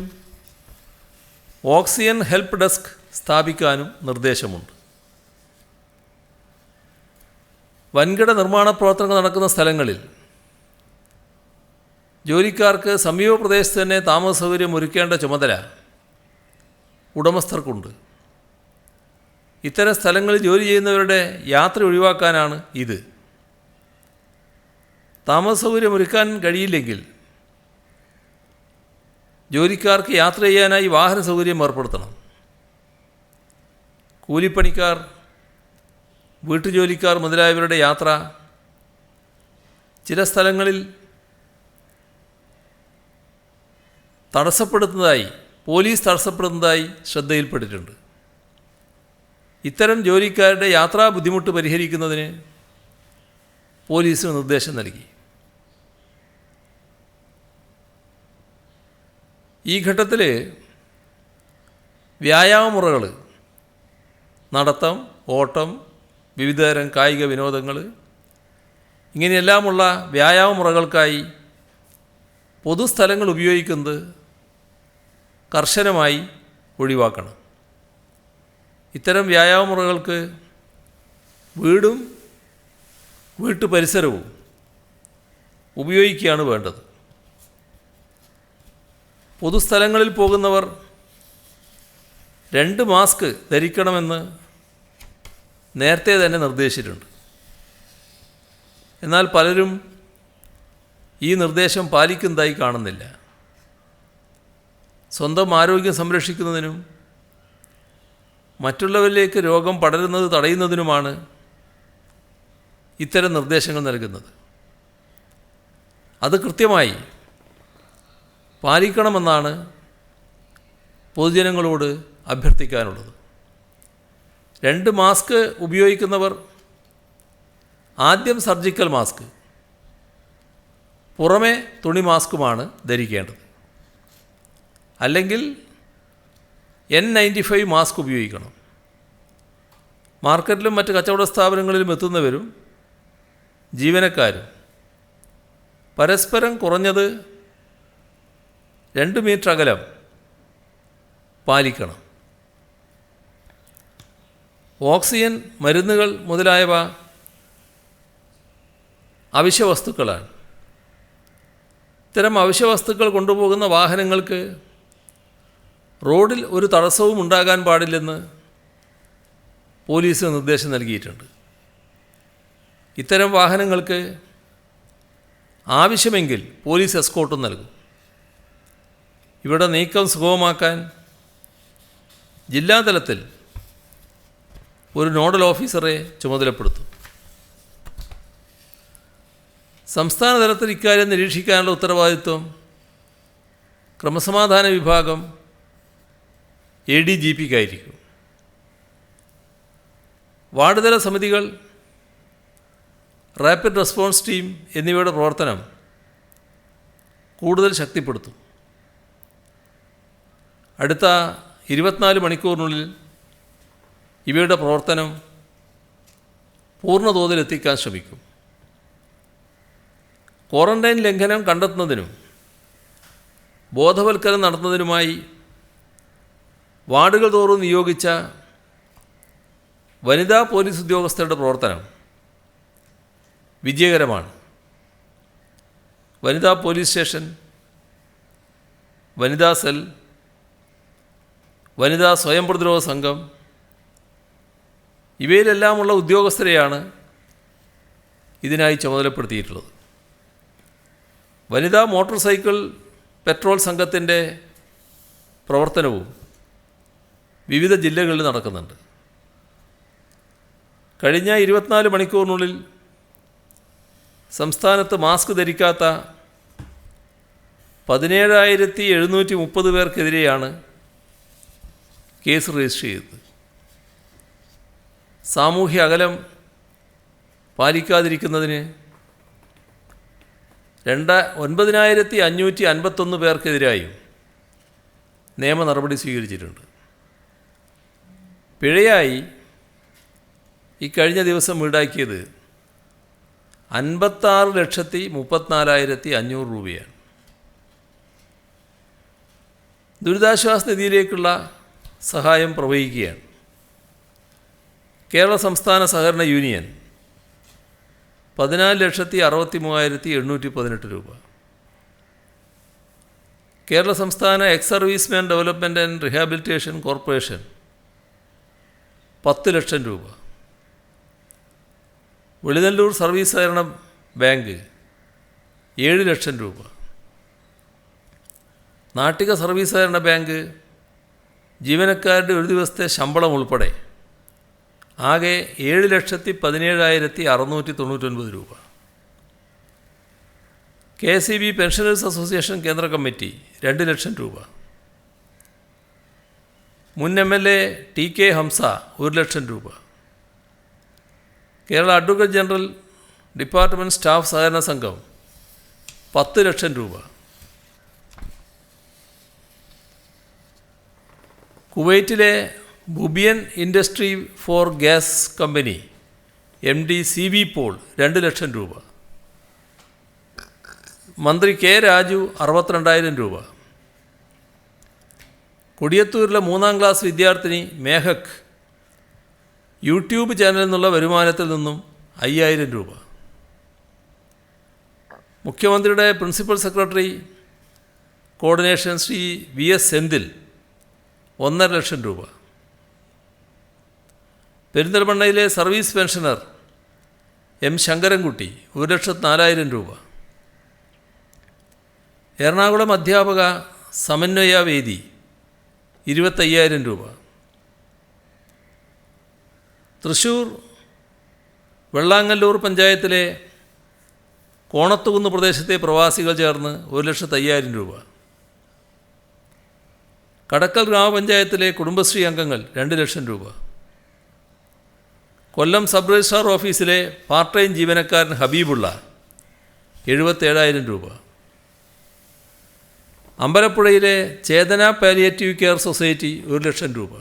ഓക്സിജൻ ഹെൽപ്പ് ഡെസ്ക് സ്ഥാപിക്കാനും നിർദ്ദേശമുണ്ട്. വൻകിട നിർമ്മാണ പ്രവർത്തനങ്ങൾ നടക്കുന്ന സ്ഥലങ്ങളിൽ ജോലിക്കാർക്ക് സമീപ പ്രദേശത്ത് തന്നെ താമസ സൗകര്യം ഒരുക്കേണ്ട ചുമതല ഉടമസ്ഥർക്കുണ്ട്. ഇത്തരം സ്ഥലങ്ങളിൽ ജോലി ചെയ്യുന്നവരുടെ യാത്ര ഒഴിവാക്കാനാണ് ഇത്. താമസ സൗകര്യം ഒരുക്കാൻ കഴിയില്ലെങ്കിൽ ജോലിക്കാർക്ക് യാത്ര ചെയ്യാനായി വാഹന സൗകര്യം ഏർപ്പെടുത്തണം. കൂലിപ്പണിക്കാർ, വീട്ടുജോലിക്കാർ മുതലായവരുടെ യാത്ര ചില സ്ഥലങ്ങളിൽ പോലീസ് തടസ്സപ്പെടുന്നതായി ശ്രദ്ധയിൽപ്പെട്ടിട്ടുണ്ട്. ഇത്തരം ജോലിക്കാരുടെ യാത്രാ ബുദ്ധിമുട്ട് പരിഹരിക്കുന്നതിന് പോലീസിന് നിർദ്ദേശം നൽകി. ഈ ഘട്ടത്തിൽ വ്യായാമമുറകൾ, നടത്തം, ഓട്ടം, വിവിധതരം കായിക വിനോദങ്ങൾ ഇങ്ങനെയെല്ലാമുള്ള വ്യായാമമുറകൾക്കായി പൊതുസ്ഥലങ്ങൾ ഉപയോഗിക്കുന്നത് കർശനമായി ഒഴിവാക്കണം. ഇത്തരം വ്യായാമമുറകൾക്ക് വീടും വീട്ടുപരിസരവും ഉപയോഗിക്കുകയാണ് വേണ്ടത്. പൊതുസ്ഥലങ്ങളിൽ പോകുന്നവർ 2 മാസ്ക് ധരിക്കണമെന്ന് നേരത്തെ തന്നെ നിർദ്ദേശിച്ചിട്ടുണ്ട്. എന്നാൽ പലരും ഈ നിർദ്ദേശം പാലിക്കുന്നതായി കാണുന്നില്ല. സ്വന്തം ആരോഗ്യം സംരക്ഷിക്കുന്നതിനും മറ്റുള്ളവരിലേക്ക് രോഗം പടരുന്നത് തടയുന്നതിനുമാണ് ഇത്തരം നിർദ്ദേശങ്ങൾ നൽകുന്നത്. അത് കൃത്യമായി പാലിക്കണമെന്നാണ് പൊതുജനങ്ങളോട് അഭ്യർത്ഥിക്കാനുള്ളത്. 2 മാസ്ക് ഉപയോഗിക്കുന്നവർ ആദ്യം സർജിക്കൽ മാസ്ക്, പുറമെ തുണി മാസ്കുമാണ് ധരിക്കേണ്ടത്. അല്ലെങ്കിൽ N95 മാസ്ക് ഉപയോഗിക്കണം. മാർക്കറ്റിലും മറ്റ് കച്ചവട സ്ഥാപനങ്ങളിലും എത്തുന്നവരും ജീവനക്കാരും പരസ്പരം കുറഞ്ഞത് 2 മീറ്റർ അകലം പാലിക്കണം. ഓക്സിജൻ, മരുന്നുകൾ മുതലായവ അവശ്യവസ്തുക്കളാണ്. ഇത്തരം അവശ്യവസ്തുക്കൾ കൊണ്ടുപോകുന്ന വാഹനങ്ങൾക്ക് റോഡിൽ ഒരു തടസ്സവും ഉണ്ടാകാൻ പാടില്ലെന്ന് പോലീസ് നിർദ്ദേശം നൽകിയിട്ടുണ്ട്. ഇത്തരം വാഹനങ്ങൾക്ക് ആവശ്യമെങ്കിൽ പോലീസ് എസ്കോർട്ടും നൽകും. ഇവിടെ നീക്കം സുഗമമാക്കാൻ ജില്ലാതലത്തിൽ ഒരു നോഡൽ ഓഫീസറെ ചുമതലപ്പെടുത്തും. സംസ്ഥാന തലത്തിൽ ഇക്കാര്യം നിരീക്ഷിക്കാനുള്ള ഉത്തരവാദിത്വം ക്രമസമാധാന വിഭാഗം ADGPക്കായിരിക്കും. വാർഡ് തല സമിതികൾ, റാപ്പിഡ് റെസ്പോൺസ് ടീം എന്നിവയുടെ പ്രവർത്തനം കൂടുതൽ ശക്തിപ്പെടുത്തും. അടുത്ത 24 മണിക്കൂറിനുള്ളിൽ ഇവയുടെ പ്രവർത്തനം പൂർണ്ണതോതിലെത്തിക്കാൻ ശ്രമിക്കും. ക്വാറന്റൈൻ ലംഘനം കണ്ടെത്തുന്നതിനും ബോധവൽക്കരണം നടത്തുന്നതിനുമായി വാർഡുകൾ തോറും നിയോഗിച്ച വനിതാ പോലീസ് ഉദ്യോഗസ്ഥരുടെ പ്രവർത്തനം വിജയകരമാണ്. വനിതാ പോലീസ് സ്റ്റേഷൻ, വനിതാ സെൽ, വനിതാ സ്വയം പ്രതിരോധ സംഘം ഇവയിലെല്ലാമുള്ള ഉദ്യോഗസ്ഥരെയാണ് ഇതിനായി ചുമതലപ്പെടുത്തിയിട്ടുള്ളത്. വനിതാ മോട്ടോർ സൈക്കിൾ പെട്രോൾ സംഘത്തിൻ്റെ പ്രവർത്തനവും വിവിധ ജില്ലകളിൽ നടക്കുന്നുണ്ട്. കഴിഞ്ഞ 24 മണിക്കൂറിനുള്ളിൽ സംസ്ഥാനത്ത് മാസ്ക് ധരിക്കാത്ത 17,730 പേർക്കെതിരെയാണ് കേസ് രജിസ്റ്റർ ചെയ്തത്. സാമൂഹ്യ അകലം പാലിക്കാതിരിക്കുന്നതിന് 9,551 പേർക്കെതിരായും നിയമ നടപടി സ്വീകരിച്ചിട്ടുണ്ട്. പിഴയായി ഇക്കഴിഞ്ഞ ദിവസം ഈടാക്കിയത് 56,34,500 രൂപയാണ്. ദുരിതാശ്വാസ നിധിയിലേക്കുള്ള സഹായം പ്രവഹിക്കുകയാണ്. കേരള സംസ്ഥാന സഹകരണ യൂണിയൻ 14,63,818 രൂപ. കേരള സംസ്ഥാന ex serviceman development and rehabilitation corporation 10 ലക്ഷം രൂപ. വെളിനല്ലൂർ സർവീസ് സഹകരണ ബാങ്ക് 7 ലക്ഷം രൂപ. നാട്ടിക സർവീസ് സഹകരണ ബാങ്ക് ജീവനക്കാരുടെ ഒരു ദിവസത്തെ ശമ്പളം ഉൾപ്പെടെ ആകെ 7,17,699 രൂപ. KSEB പെൻഷനേഴ്സ് അസോസിയേഷൻ കേന്ദ്ര കമ്മിറ്റി 2 ലക്ഷം രൂപ. മുൻ MLA TK ഹംസ 1 ലക്ഷം രൂപ. Kerala advocate general department staff സഹകരണ സംഘം 10 ലക്ഷം രൂപ. കുവൈറ്റിലെ Bubiyan industry for gas company MD CB Paul 2 ലക്ഷം രൂപ. മന്ത്രി K രാജു 62,000 രൂപ. കൊടിയത്തൂരിലെ 3ാം ക്ലാസ് വിദ്യാർത്ഥിനി മേഹക് യൂട്യൂബ് ചാനലിൽ നിന്നുള്ള വരുമാനത്തിൽ നിന്നും 5,000 രൂപ. മുഖ്യമന്ത്രിയുടെ principal secretary coordination Shri VS Senthil 1.5 ലക്ഷം രൂപ. പെരിന്തൽമണ്ണയിലെ സർവീസ് പെൻഷനർ M ശങ്കരൻകുട്ടി 1,04,000 രൂപ. എറണാകുളം അധ്യാപക സമന്വയ വേദി 25,000 രൂപ. തൃശ്ശൂർ വെള്ളാങ്ങല്ലൂർ പഞ്ചായത്തിലെ കോണത്തുകുന്ന് പ്രദേശത്തെ പ്രവാസികൾ ചേർന്ന് 1,05,000 രൂപ. കടക്കൽ ഗ്രാമപഞ്ചായത്തിലെ കുടുംബശ്രീ അംഗങ്ങൾ 2 ലക്ഷം രൂപ. കൊല്ലം സബ് രജിസ്ട്രാർ ഓഫീസിലെ പാർട്ട് ടൈം ജീവനക്കാരൻ ഹബീബുള്ള 77,000 രൂപ. അമ്പലപ്പുഴയിലെ ചേതന പാലിയേറ്റീവ് കെയർ സൊസൈറ്റി 1 ലക്ഷം രൂപ.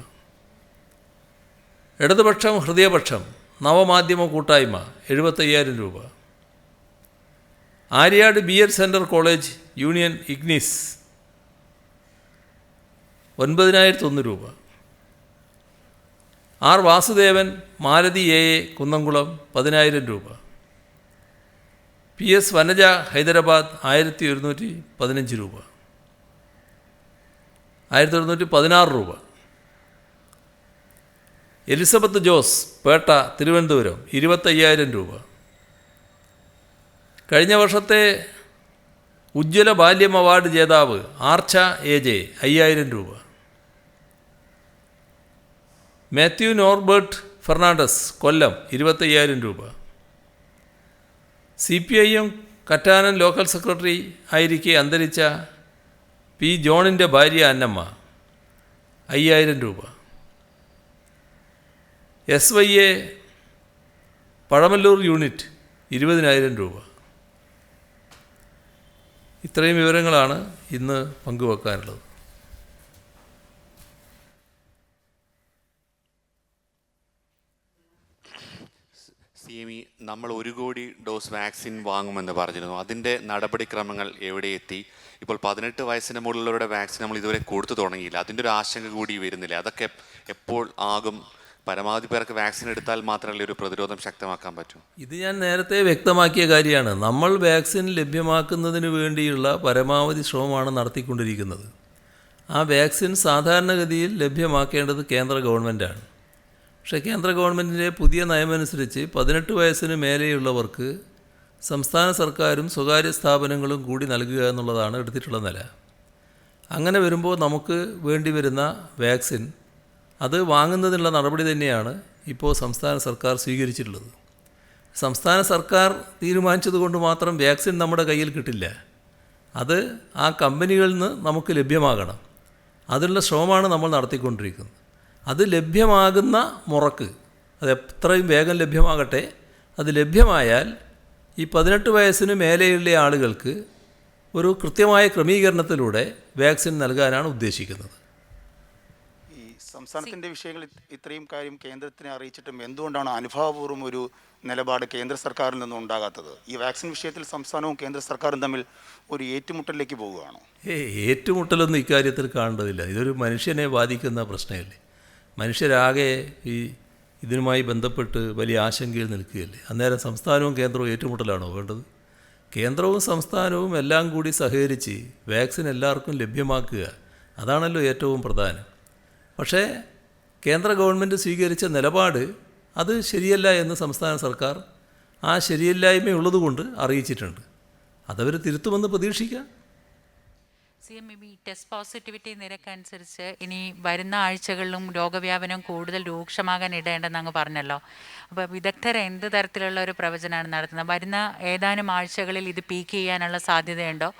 ഇടതുപക്ഷം ഹൃദയപക്ഷം നവമാധ്യമ കൂട്ടായ്മ 75,000 രൂപ. Aryad BEd centre college union Ignis 9,001 രൂപ. R വാസുദേവൻ മാലതി AA കുന്നംകുളം 10,000 രൂപ. PS വനജ ഹൈദരാബാദ് 1,115 രൂപ. 1,116 രൂപ. എലിസബത്ത് ജോസ് പേട്ട തിരുവനന്തപുരം 25,000 രൂപ. കഴിഞ്ഞ വർഷത്തെ ഉജ്ജ്വല ബാല്യം അവാർഡ് ജേതാവ് ആർച്ച AJ 5,000 രൂപ. മാത്യു നോർബർട്ട് ഫെർണാണ്ടസ് കൊല്ലം 25,000 രൂപ. CPIM കറ്റാനൻ ലോക്കൽ സെക്രട്ടറി ആയിരിക്കെ അന്തരിച്ച P ജോണിൻ്റെ ഭാര്യ അന്നമ്മ 5000 രൂപ. SYA പഴമല്ലൂർ യൂണിറ്റ് 20,000 രൂപ. ഇത്രയും വിവരങ്ങളാണ് ഇന്ന് പങ്കുവെക്കാനുള്ളത്. CME നമ്മൾ 1 കോടി ഡോസ് വാക്സിൻ വാങ്ങുമെന്ന് പറഞ്ഞിരുന്നു. അതിൻ്റെ നടപടിക്രമങ്ങൾ എവിടെ എത്തി? ഇപ്പോൾ 18 വയസ്സിന് മുകളിലുള്ളവരുടെ വാക്സിൻ നമ്മൾ ഇതുവരെ കൊടുത്തു തുടങ്ങിയില്ല. അതിൻ്റെ ഒരു ആശങ്ക കൂടി വരുന്നില്ല. അതൊക്കെ എപ്പോൾ ആകും? പരമാവധി പേർക്ക് വാക്സിൻ എടുത്താൽ മാത്രമല്ലേ ഒരു പ്രതിരോധം ശക്തമാക്കാൻ പറ്റൂ? ഇത് ഞാൻ നേരത്തെ വ്യക്തമാക്കിയ കാര്യമാണ്. നമ്മൾ വാക്സിൻ ലഭ്യമാക്കുന്നതിന് വേണ്ടിയുള്ള പരമാവധി ശ്രമമാണ് നടത്തിക്കൊണ്ടിരിക്കുന്നത്. ആ വാക്സിൻ സാധാരണഗതിയിൽ ലഭ്യമാക്കേണ്ടത് കേന്ദ്ര ഗവൺമെൻറ്റാണ്. പക്ഷേ കേന്ദ്ര ഗവൺമെൻറ്റിൻ്റെ പുതിയ നയമനുസരിച്ച് 18 വയസ്സിന് മേലെയുള്ളവർക്ക് സംസ്ഥാന സർക്കാരും സ്വകാര്യ സ്ഥാപനങ്ങളും കൂടി നൽകുക എന്നുള്ളതാണ് എടുത്തിട്ടുള്ള നില. അങ്ങനെ വരുമ്പോൾ നമുക്ക് വേണ്ടി വരുന്ന വാക്സിൻ അത് വാങ്ങുന്നതിനുള്ള നടപടി തന്നെയാണ് ഇപ്പോൾ സംസ്ഥാന സർക്കാർ സ്വീകരിച്ചിട്ടുള്ളത്. സംസ്ഥാന സർക്കാർ തീരുമാനിച്ചതുകൊണ്ട് മാത്രം വാക്സിൻ നമ്മുടെ കയ്യിൽ കിട്ടില്ല. അത് ആ കമ്പനികളിൽ നിന്ന് നമുക്ക് ലഭ്യമാകണം. അതിനുള്ള ശ്രമമാണ് നമ്മൾ നടത്തിക്കൊണ്ടിരിക്കുന്നത്. അത് ലഭ്യമാകുന്ന മുറക്ക് അത് എത്രയും വേഗം ലഭ്യമാകട്ടെ. അത് ലഭ്യമായാൽ ഈ 18 വയസ്സിന് മേലെയുള്ള ആളുകൾക്ക് ഒരു കൃത്യമായ ക്രമീകരണത്തിലൂടെ വാക്സിൻ നൽകാനാണ് ഉദ്ദേശിക്കുന്നത്. ഈ സംസ്ഥാനത്തിൻ്റെ വിഷയങ്ങൾ ഇത്രയും കാര്യം കേന്ദ്രത്തിനെ അറിയിച്ചിട്ടും എന്തുകൊണ്ടാണ് അനുഭാവപൂർവ്വം ഒരു നിലപാട് കേന്ദ്ര സർക്കാരിൽ നിന്നും ഉണ്ടാകാത്തത്? ഈ വാക്സിൻ വിഷയത്തിൽ സംസ്ഥാനവും കേന്ദ്ര സർക്കാരും തമ്മിൽ ഒരു ഏറ്റുമുട്ടലിലേക്ക് പോവുകയാണോ? ഏറ്റുമുട്ടലൊന്നും ഇക്കാര്യത്തിൽ കാണേണ്ടതില്ല. ഇതൊരു മനുഷ്യനെ ബാധിക്കുന്ന പ്രശ്നമല്ലേ. മനുഷ്യരാകെ ഇതിനുമായി ബന്ധപ്പെട്ട് വലിയ ആശങ്കയിൽ നിൽക്കുകയല്ലേ. അന്നേരം സംസ്ഥാനവും കേന്ദ്രവും ഏറ്റുമുട്ടലാണോ വേണ്ടത്? കേന്ദ്രവും സംസ്ഥാനവും എല്ലാം കൂടി സഹകരിച്ച് വാക്സിൻ എല്ലാവർക്കും ലഭ്യമാക്കുക, അതാണല്ലോ ഏറ്റവും പ്രധാനം. പക്ഷേ കേന്ദ്ര ഗവൺമെൻറ് സ്വീകരിച്ച നിലപാട് അത് ശരിയല്ല എന്ന് സംസ്ഥാന സർക്കാർ ആ ശരിയല്ലായ്മയുള്ളതുകൊണ്ട് അറിയിച്ചിട്ടുണ്ട്. അതവർ തിരുത്തുമെന്ന് പ്രതീക്ഷിക്കാം. CME ടെസ്റ്റ് പോസിറ്റിവിറ്റി നിരക്കനുസരിച്ച് ഇനി വരുന്ന ആഴ്ചകളിലും രോഗവ്യാപനം കൂടുതൽ രൂക്ഷമാകാൻ ഇടേണ്ടെന്ന് അങ്ങ് പറഞ്ഞല്ലോ. അപ്പോൾ വിദഗ്ധർ എന്ത് തരത്തിലുള്ള ഒരു പ്രവചനമാണ് നടത്തുന്നത്? വരുന്ന ഏതാനും ആഴ്ചകളിൽ ഇത് പീക്ക് ചെയ്യാനുള്ള സാധ്യതയുണ്ടോ?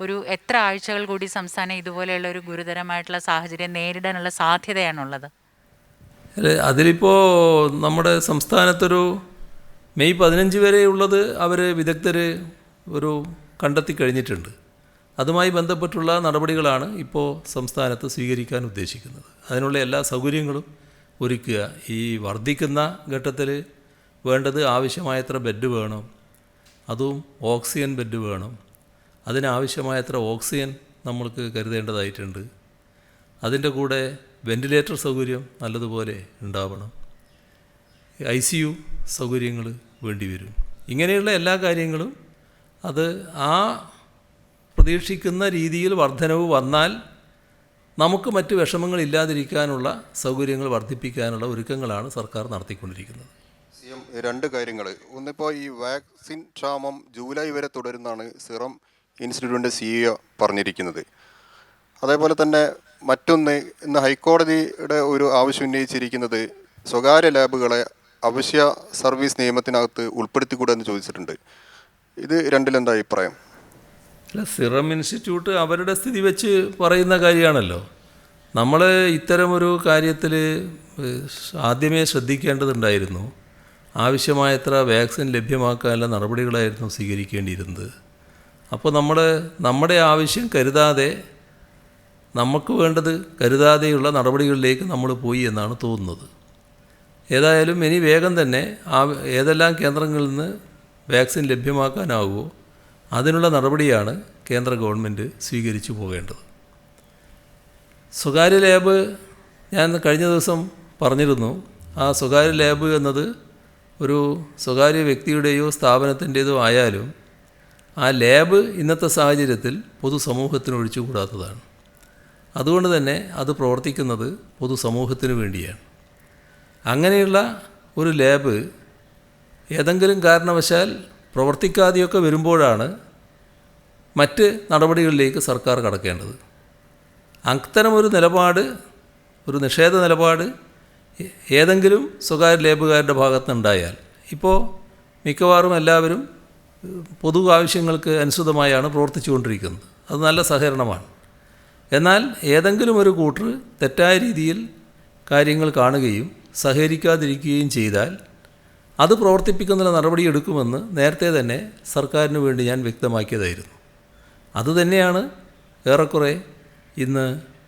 ഒരു എത്ര ആഴ്ചകൾ കൂടി സംസ്ഥാനം ഇതുപോലെയുള്ള ഒരു ഗുരുതരമായിട്ടുള്ള സാഹചര്യം നേരിടാനുള്ള സാധ്യതയാണുള്ളത്? അതിലിപ്പോൾ നമ്മുടെ സംസ്ഥാനത്തൊരു മെയ് 15 വരെയുള്ളത് അവർ വിദഗ്ധർ ഒരു കണ്ടെത്തി കഴിഞ്ഞിട്ടുണ്ട്. അതുമായി ബന്ധപ്പെട്ടുള്ള നടപടികളാണ് ഇപ്പോൾ സംസ്ഥാനത്ത് സ്വീകരിക്കാൻ ഉദ്ദേശിക്കുന്നത്. അതിനുള്ള എല്ലാ സൗകര്യങ്ങളും ഒരുക്കുക. ഈ വർദ്ധിക്കുന്ന ഘട്ടത്തിൽ വേണ്ടത് ആവശ്യമായത്ര ബെഡ് വേണം, അതും ഓക്സിജൻ ബെഡ് വേണം. അതിനാവശ്യമായത്ര ഓക്സിജൻ നമ്മൾക്ക് കരുതേണ്ടതായിട്ടുണ്ട്. അതിൻ്റെ കൂടെ വെൻറ്റിലേറ്റർ സൗകര്യം നല്ലതുപോലെ ഉണ്ടാവണം. ICU സൗകര്യങ്ങൾ വേണ്ടിവരും. ഇങ്ങനെയുള്ള എല്ലാ കാര്യങ്ങളും അത് ആ പ്രതീക്ഷിക്കുന്ന രീതിയിൽ വർധനവ് വന്നാൽ നമുക്ക് മറ്റ് വിഷമങ്ങളില്ലാതിരിക്കാനുള്ള സൗകര്യങ്ങൾ വർദ്ധിപ്പിക്കാനുള്ള ഒരുക്കങ്ങളാണ് സർക്കാർ നടത്തിക്കൊണ്ടിരിക്കുന്നത്. രണ്ട് കാര്യങ്ങൾ. ഒന്നിപ്പോൾ ഈ വാക്സിൻ ക്ഷാമം ജൂലൈ വരെ തുടരുന്നതാണ് സിറം ഇൻസ്റ്റിറ്റ്യൂട്ടിൻ്റെ CEO പറഞ്ഞിരിക്കുന്നത്. അതേപോലെ തന്നെ മറ്റൊന്ന്, ഇന്ന് ഹൈക്കോടതിയുടെ ഒരു ആവശ്യം ഉന്നയിച്ചിരിക്കുന്നത് സ്വകാര്യ ലാബുകളെ അവശ്യ സർവീസ് നിയമത്തിനകത്ത് ഉൾപ്പെടുത്തിക്കൂടെ എന്ന് ചോദിച്ചിട്ടുണ്ട്. ഇത് രണ്ടിലെന്താ അഭിപ്രായം? അല്ല, സിറം ഇൻസ്റ്റിറ്റ്യൂട്ട് അവരുടെ സ്ഥിതി വെച്ച് പറയുന്ന കാര്യമാണല്ലോ. നമ്മൾ ഇത്തരമൊരു കാര്യത്തിൽ ആദ്യമേ ശ്രദ്ധിക്കേണ്ടതുണ്ടായിരുന്നു. ആവശ്യമായത്ര വാക്സിൻ ലഭ്യമാക്കാനുള്ള നടപടികളായിരുന്നു സ്വീകരിക്കേണ്ടിയിരുന്നത്. അപ്പോൾ നമ്മുടെ ആവശ്യം കരുതാതെ, നമുക്ക് വേണ്ടത് കരുതാതെയുള്ള നടപടികളിലേക്ക് നമ്മൾ പോയി എന്നാണ് തോന്നുന്നത്. ഏതായാലും ഇനി വേഗം തന്നെ ഏതെല്ലാം കേന്ദ്രങ്ങളിൽ നിന്ന് വാക്സിൻ ലഭ്യമാക്കാനാവുമോ അതിനുള്ള നടപടിയാണ് കേന്ദ്ര ഗവൺമെൻറ് സ്വീകരിച്ചു പോകേണ്ടത്. സ്വകാര്യ ലാബ് ഞാൻ കഴിഞ്ഞ ദിവസം പറഞ്ഞിരുന്നു. ആ സ്വകാര്യ ലാബ് എന്നത് ഒരു സ്വകാര്യ വ്യക്തിയുടെയോ സ്ഥാപനത്തിൻ്റേതോ ആയാലും ആ ലാബ് ഇന്നത്തെ സാഹചര്യത്തിൽ പൊതുസമൂഹത്തിന് ഒഴിച്ചുകൂടാത്തതാണ്. അതുകൊണ്ട് തന്നെ അത് പ്രവർത്തിക്കുന്നത് പൊതുസമൂഹത്തിന് വേണ്ടിയാണ്. അങ്ങനെയുള്ള ഒരു ലാബ് ഏതെങ്കിലും കാരണവശാൽ പ്രവർത്തിക്കാതെയൊക്കെ വരുമ്പോഴാണ് മറ്റ് നടപടികളിലേക്ക് സർക്കാർ കടക്കേണ്ടത്. അത്തരമൊരു നിലപാട്, ഒരു നിഷേധ നിലപാട് ഏതെങ്കിലും സ്വകാര്യ ലാബുകാരുടെ ഭാഗത്തുനിന്നുണ്ടായാൽ, ഇപ്പോൾ മിക്കവാറും എല്ലാവരും പൊതു ആവശ്യങ്ങൾക്ക് അനുസൃതമായാണ് പ്രവർത്തിച്ചുകൊണ്ടിരിക്കുന്നത്. അത് നല്ല സഹകരണമാണ്. എന്നാൽ ഏതെങ്കിലും ഒരു കൂട്ടർ തെറ്റായ രീതിയിൽ കാര്യങ്ങൾ കാണുകയും സഹകരിക്കാതിരിക്കുകയും ചെയ്താൽ അത് പ്രവർത്തിപ്പിക്കുന്നതിന് നടപടിയെടുക്കുമെന്ന് നേരത്തെ തന്നെ സർക്കാരിന് വേണ്ടി ഞാൻ വ്യക്തമാക്കിയതായിരുന്നു. അതുതന്നെയാണ് ഏറെക്കുറെ ഇന്ന്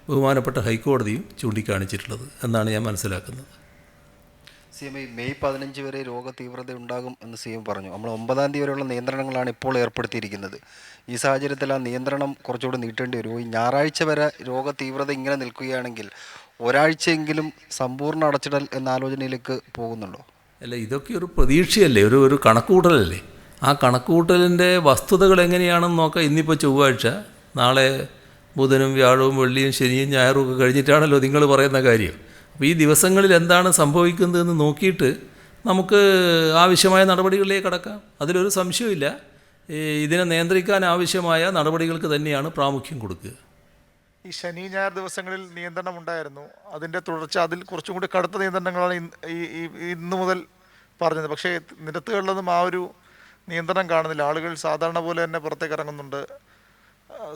ബഹുമാനപ്പെട്ട ഹൈക്കോടതിയും ചൂണ്ടിക്കാണിച്ചിട്ടുള്ളത് എന്നാണ് ഞാൻ മനസ്സിലാക്കുന്നത്. CM മെയ് 15 വരെ രോഗതീവ്രത ഉണ്ടാകും എന്ന് CM പറഞ്ഞു. നമ്മൾ 9-ാം തീയതി വരെയുള്ള നിയന്ത്രണങ്ങളാണ് ഇപ്പോൾ ഏർപ്പെടുത്തിയിരിക്കുന്നത്. ഈ സാഹചര്യത്തിൽ ആ നിയന്ത്രണം കുറച്ചുകൂടി നീട്ടേണ്ടി വരുമോ? ഈ ഞായറാഴ്ച വരെ രോഗതീവ്രത ഇങ്ങനെ നിൽക്കുകയാണെങ്കിൽ ഒരാഴ്ചയെങ്കിലും സമ്പൂർണ്ണ അടച്ചിടൽ എന്ന ആലോചനയിലേക്ക് പോകുന്നുണ്ടോ? അല്ല, ഇതൊക്കെ ഒരു പ്രതീക്ഷയല്ലേ, ഒരു കണക്കുകൂട്ടലല്ലേ. ആ കണക്കുകൂട്ടലിൻ്റെ വസ്തുതകൾ എങ്ങനെയാണെന്ന് നോക്കാം. ഇന്നിപ്പോൾ ചൊവ്വാഴ്ച, നാളെ ബുധനും വ്യാഴവും വെള്ളിയും ശനിയും ഞായറും ഒക്കെ കഴിഞ്ഞിട്ടാണല്ലോ നിങ്ങൾ പറയുന്ന കാര്യം. അപ്പോൾ ഈ ദിവസങ്ങളിൽ എന്താണ് സംഭവിക്കുന്നതെന്ന് നോക്കിയിട്ട് നമുക്ക് ആവശ്യമായ നടപടികളിലേക്ക് കടക്കാം. അതിലൊരു സംശയമില്ല. ഇതിനെ നിയന്ത്രിക്കാൻ ആവശ്യമായ നടപടികൾക്ക് തന്നെയാണ് പ്രാമുഖ്യം കൊടുക്കുക. ഈ ശനി ഞായർ ദിവസങ്ങളിൽ നിയന്ത്രണം ഉണ്ടായിരുന്നു. അതിൻ്റെ തുടർച്ച, അതിൽ കുറച്ചും കൂടി കടുത്ത നിയന്ത്രണങ്ങളാണ് ഇന്ന് മുതൽ പറഞ്ഞത്. പക്ഷേ നിരത്തുകളിലൊന്നും ആ ഒരു നിയന്ത്രണം കാണുന്നില്ല. ആളുകൾ സാധാരണ പോലെ തന്നെ പുറത്തേക്ക് ഇറങ്ങുന്നുണ്ട്.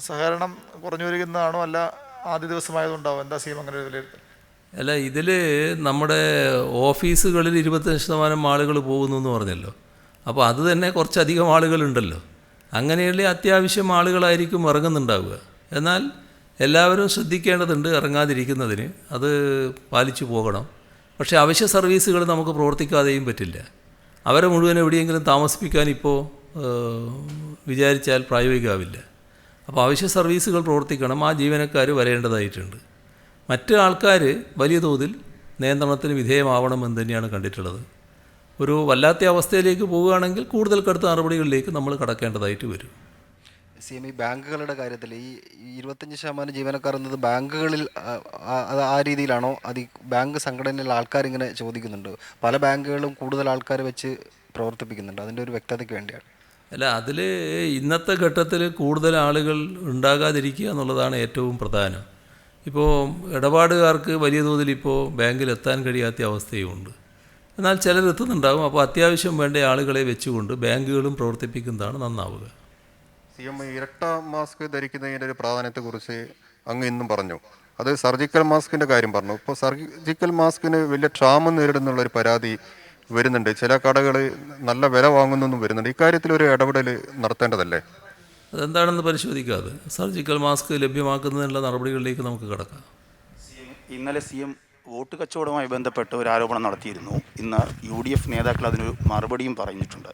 സഹകരണം കുറഞ്ഞു വരികയെന്നാണോ, അല്ല ആദ്യ ദിവസമായതുകൊണ്ടാവും? എന്താ CM അങ്ങനെ ഒരു വിലയിരുത്തൽ? അല്ല, ഇതിൽ നമ്മുടെ ഓഫീസുകളിൽ 25% ആളുകൾ പോകുന്നു എന്ന് പറഞ്ഞല്ലോ. അപ്പോൾ അത് തന്നെ കുറച്ചധികം ആളുകളുണ്ടല്ലോ. അങ്ങനെയുള്ള അത്യാവശ്യം ആളുകളായിരിക്കും ഇറങ്ങുന്നുണ്ടാവുക. എന്നാൽ എല്ലാവരും ശ്രദ്ധിക്കേണ്ടതുണ്ട് ഇറങ്ങാതിരിക്കുന്നതിന്. അത് പാലിച്ചു പോകണം. പക്ഷേ അവശ്യ സർവീസുകൾ നമുക്ക് പ്രവർത്തിക്കാതെയും പറ്റില്ല. അവരെ മുഴുവൻ എവിടെയെങ്കിലും താമസിപ്പിക്കാൻ ഇപ്പോൾ വിചാരിച്ചാൽ പ്രായോഗികമാവില്ല. അപ്പോൾ അവശ്യ സർവീസുകൾ പ്രവർത്തിക്കണം. ആ ജീവനക്കാർ വരേണ്ടതായിട്ടുണ്ട്. മറ്റ് ആൾക്കാർ വലിയ തോതിൽ നിയന്ത്രണത്തിന് വിധേയമാവണമെന്ന് തന്നെയാണ് കണ്ടിട്ടുള്ളത്. ഒരു വല്ലാത്ത അവസ്ഥയിലേക്ക് പോവുകയാണെങ്കിൽ കൂടുതൽ കടുത്ത നടപടികളിലേക്ക് നമ്മൾ കടക്കേണ്ടതായിട്ട് വരും. CM ബാങ്കുകളുടെ കാര്യത്തിൽ ഈ 25% ജീവനക്കാർ എന്നത് ബാങ്കുകളിൽ ആ രീതിയിലാണോ? അത് ബാങ്ക് സംഘടനയിലുള്ള ആൾക്കാരിങ്ങനെ ചോദിക്കുന്നുണ്ട്. പല ബാങ്കുകളും കൂടുതൽ ആൾക്കാർ വെച്ച് പ്രവർത്തിപ്പിക്കുന്നുണ്ട്. അതിൻ്റെ ഒരു വ്യക്തതയ്ക്ക് വേണ്ടിയാണ്. അല്ല, അതിൽ ഇന്നത്തെ ഘട്ടത്തിൽ കൂടുതൽ ആളുകൾ ഉണ്ടാകാതിരിക്കുക എന്നുള്ളതാണ് ഏറ്റവും പ്രധാനം. ഇപ്പോൾ ഇടപാടുകാർക്ക് വലിയ തോതിൽ ഇപ്പോൾ ബാങ്കിൽ എത്താൻ കഴിയാത്ത അവസ്ഥയുമുണ്ട്. എന്നാൽ ചിലരെത്തുന്നുണ്ടാകും. അപ്പോൾ അത്യാവശ്യം വേണ്ട ആളുകളെ വെച്ചുകൊണ്ട് ബാങ്കുകളും പ്രവർത്തിപ്പിക്കുന്നതാണ് നന്നാവുക. CM ഇരട്ട മാസ്ക് ധരിക്കുന്നതിൻ്റെ ഒരു പ്രാധാന്യത്തെക്കുറിച്ച് അങ്ങ് ഇന്നും പറഞ്ഞു. അത് സർജിക്കൽ മാസ്കിൻ്റെ കാര്യം പറഞ്ഞു. ഇപ്പോൾ സർജിക്കൽ മാസ്കിന് വലിയ ക്ഷാമം നേരിടുന്നുള്ളൊരു പരാതി വരുന്നുണ്ട്. ചില കടകൾ നല്ല വില വാങ്ങുന്നൊന്നും വരുന്നുണ്ട്. ഇക്കാര്യത്തിൽ ഒരു ഇടപെടൽ നടത്തേണ്ടതല്ലേ? അതെന്താണെന്ന് പരിശോധിക്കാതെ സർജിക്കൽ മാസ്ക് ലഭ്യമാക്കുന്നതിനുള്ള നടപടികളിലേക്ക് നമുക്ക് കടക്കാം. ഇന്നലെ CM വോട്ട് കച്ചവടവുമായി ബന്ധപ്പെട്ട് ഒരു ആരോപണം നടത്തിയിരുന്നു. ഇന്ന് UDF നേതാക്കൾ അതിനൊരു മറുപടിയും പറഞ്ഞിട്ടുണ്ട്.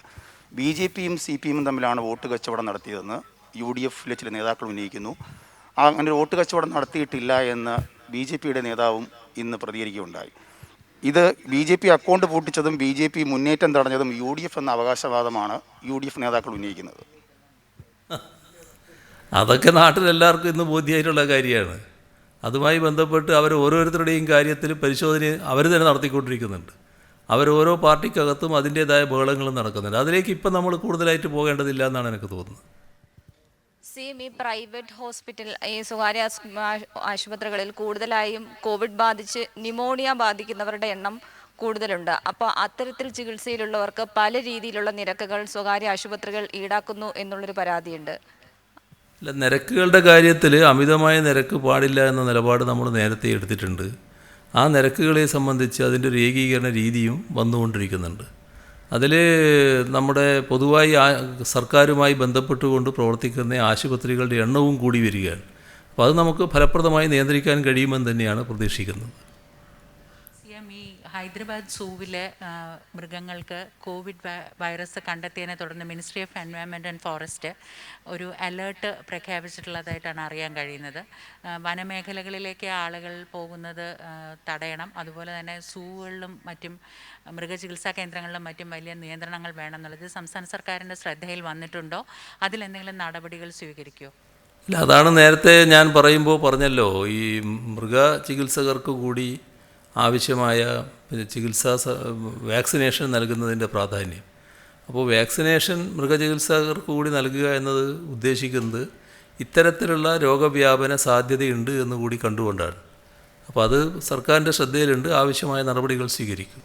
BJPയും CPMും തമ്മിലാണ് വോട്ട് കച്ചവടം നടത്തിയതെന്ന് UDFയിലെ ചില നേതാക്കൾ ഉന്നയിക്കുന്നു. അങ്ങനെ ഒരു വോട്ട് കച്ചവടം നടത്തിയിട്ടില്ല എന്ന് BJPയുടെ നേതാവും ഇന്ന് പ്രതികരിക്കുകയുണ്ടായി. ഇത് BJP അക്കൗണ്ട് പൂട്ടിച്ചതും BJP മുന്നേറ്റം തടഞ്ഞതും UDF എന്ന അവകാശവാദമാണ് UDF നേതാക്കൾ ഉന്നയിക്കുന്നത്. അതൊക്കെ നാട്ടിലെല്ലാവർക്കും ഇന്ന് ബോധ്യമായിട്ടുള്ള കാര്യമാണ്. അതുമായി ബന്ധപ്പെട്ട് അവർ ഓരോരുത്തരുടെയും കാര്യത്തിൽ പരിശോധന അവർ തന്നെ നടത്തിക്കൊണ്ടിരിക്കുന്നുണ്ട്. ഓരോ പാർട്ടിക്കകത്തും അതിൻ്റേതായ ബഹളങ്ങളും നടക്കുന്നുണ്ട്. അതിലേക്ക് ഇപ്പം നമ്മൾ കൂടുതലായിട്ട് പോകേണ്ടതില്ല എന്നാണ് എനിക്ക് തോന്നുന്നത്. CM പ്രൈവറ്റ് ഹോസ്പിറ്റൽ, ഈ സ്വകാര്യ ആശുപത്രികളിൽ കൂടുതലായും കോവിഡ് ബാധിച്ച് ന്യൂമോണിയ ബാധിക്കുന്നവരുടെ എണ്ണം കൂടുതലുണ്ട്. അപ്പോൾ അത്തരത്തിൽ ചികിത്സയിലുള്ളവർക്ക് പല രീതിയിലുള്ള നിരക്കുകൾ സ്വകാര്യ ആശുപത്രികൾ ഈടാക്കുന്നു എന്നുള്ളൊരു പരാതിയുണ്ട്. അല്ല, നിരക്കുകളുടെ കാര്യത്തിൽ അമിതമായ നിരക്ക് പാടില്ല എന്ന നിലപാട് നമ്മൾ നേരത്തെ എടുത്തിട്ടുണ്ട്. ആ നിരക്കുകളെ സംബന്ധിച്ച് അതിൻ്റെ ഒരു ഏകീകരണ രീതിയും വന്നുകൊണ്ടിരിക്കുന്നുണ്ട്. അതിൽ നമ്മുടെ പൊതുവായി സർക്കാരുമായി ബന്ധപ്പെട്ടുകൊണ്ട് പ്രവർത്തിക്കുന്ന ആശുപത്രികളുടെ എണ്ണവും കൂടി വരികയാണ്. അപ്പോൾ അത് നമുക്ക് ഫലപ്രദമായി നിയന്ത്രിക്കാൻ കഴിയുമെന്ന് തന്നെയാണ് പ്രതീക്ഷിക്കുന്നത്. CM ഹൈദരാബാദ് സൂവിലെ മൃഗങ്ങൾക്ക് കോവിഡ് വൈറസ് കണ്ടെത്തിയതിനെ തുടർന്ന് ministry of environment and forest ഒരു അലേർട്ട് പ്രഖ്യാപിച്ചിട്ടുള്ളതായിട്ടാണ് അറിയാൻ കഴിയുന്നത്. വനമേഖലകളിലേക്ക് ആളുകൾ പോകുന്നത് തടയണം. അതുപോലെ തന്നെ സൂകളിലും മറ്റും മൃഗചികിത്സാ കേന്ദ്രങ്ങളിലും മറ്റും വലിയ നിയന്ത്രണങ്ങൾ വേണമെന്നുള്ളത് സംസ്ഥാന സർക്കാരിൻ്റെ ശ്രദ്ധയിൽ വന്നിട്ടുണ്ടോ? അതിലെന്തെങ്കിലും നടപടികൾ സ്വീകരിക്കുമോ? ഇല്ല, അതാണ് നേരത്തെ ഞാൻ പറഞ്ഞല്ലോ, ഈ മൃഗചികിത്സകർക്ക് കൂടി ആവശ്യമായ വാക്സിനേഷൻ നൽകുന്നതിൻ്റെ പ്രാധാന്യം. അപ്പോൾ വാക്സിനേഷൻ മൃഗചികിത്സകർക്ക് കൂടി നൽകുക എന്നത് ഉദ്ദേശിക്കുന്നത് ഇത്തരത്തിലുള്ള രോഗവ്യാപന സാധ്യതയുണ്ട് എന്നുകൂടി കണ്ടുകൊണ്ടാണ്. അപ്പോൾ അത് സർക്കാരിൻ്റെ ശ്രദ്ധയിലുണ്ട്. ആവശ്യമായ നടപടികൾ സ്വീകരിക്കും.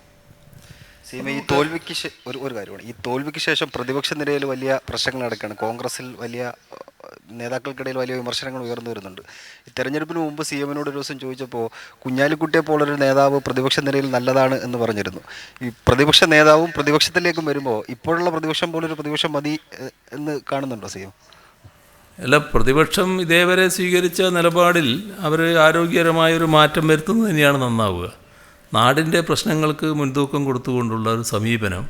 ഈ തോൽവിക്ക് ഒരു കാര്യമാണ്, ഈ തോൽവിക്ക് ശേഷം പ്രതിപക്ഷ നിരയിൽ വലിയ പ്രശ്നങ്ങൾ നടക്കുകയാണ്. കോൺഗ്രസിൽ വലിയ നേതാക്കൾക്കിടയിൽ വലിയ വിമർശനങ്ങൾ ഉയർന്നു വരുന്നുണ്ട്. ഈ തെരഞ്ഞെടുപ്പിന് മുമ്പ് സി എമ്മിനോട് ഒരു ദിവസം ചോദിച്ചപ്പോൾ കുഞ്ഞാലിക്കുട്ടിയെ പോലൊരു നേതാവ് പ്രതിപക്ഷ നിരയിൽ നല്ലതാണ് എന്ന് പറഞ്ഞിരുന്നു. ഈ പ്രതിപക്ഷ നേതാവും പ്രതിപക്ഷത്തിലേക്കും വരുമ്പോൾ ഇപ്പോഴുള്ള പ്രതിപക്ഷം പോലൊരു പ്രതിപക്ഷം മതി എന്ന് കാണുന്നുണ്ടോ സി എം? അല്ല, പ്രതിപക്ഷം ഇതേവരെ സ്വീകരിച്ച നിലപാടിൽ അവർ ആരോഗ്യകരമായൊരു മാറ്റം വരുത്തുന്നത് തന്നെയാണ് നന്നാവുക. നാടിൻ്റെ പ്രശ്നങ്ങൾക്ക് മുൻതൂക്കം കൊടുത്തുകൊണ്ടുള്ള ഒരു സമീപനം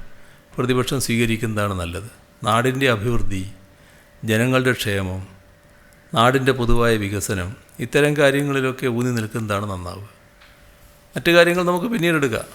പ്രതിപക്ഷം സ്വീകരിക്കുന്നതാണ് നല്ലത്. നാടിൻ്റെ അഭിവൃദ്ധി, ജനങ്ങളുടെ ക്ഷേമം, നാടിൻ്റെ പൊതുവായ വികസനം, ഇത്തരം കാര്യങ്ങളിലൊക്കെ ഊന്നി നിൽക്കുന്നതാണ് നന്നാവുക. മറ്റു കാര്യങ്ങൾ നമുക്ക് പിന്നീട് എടുക്കാം.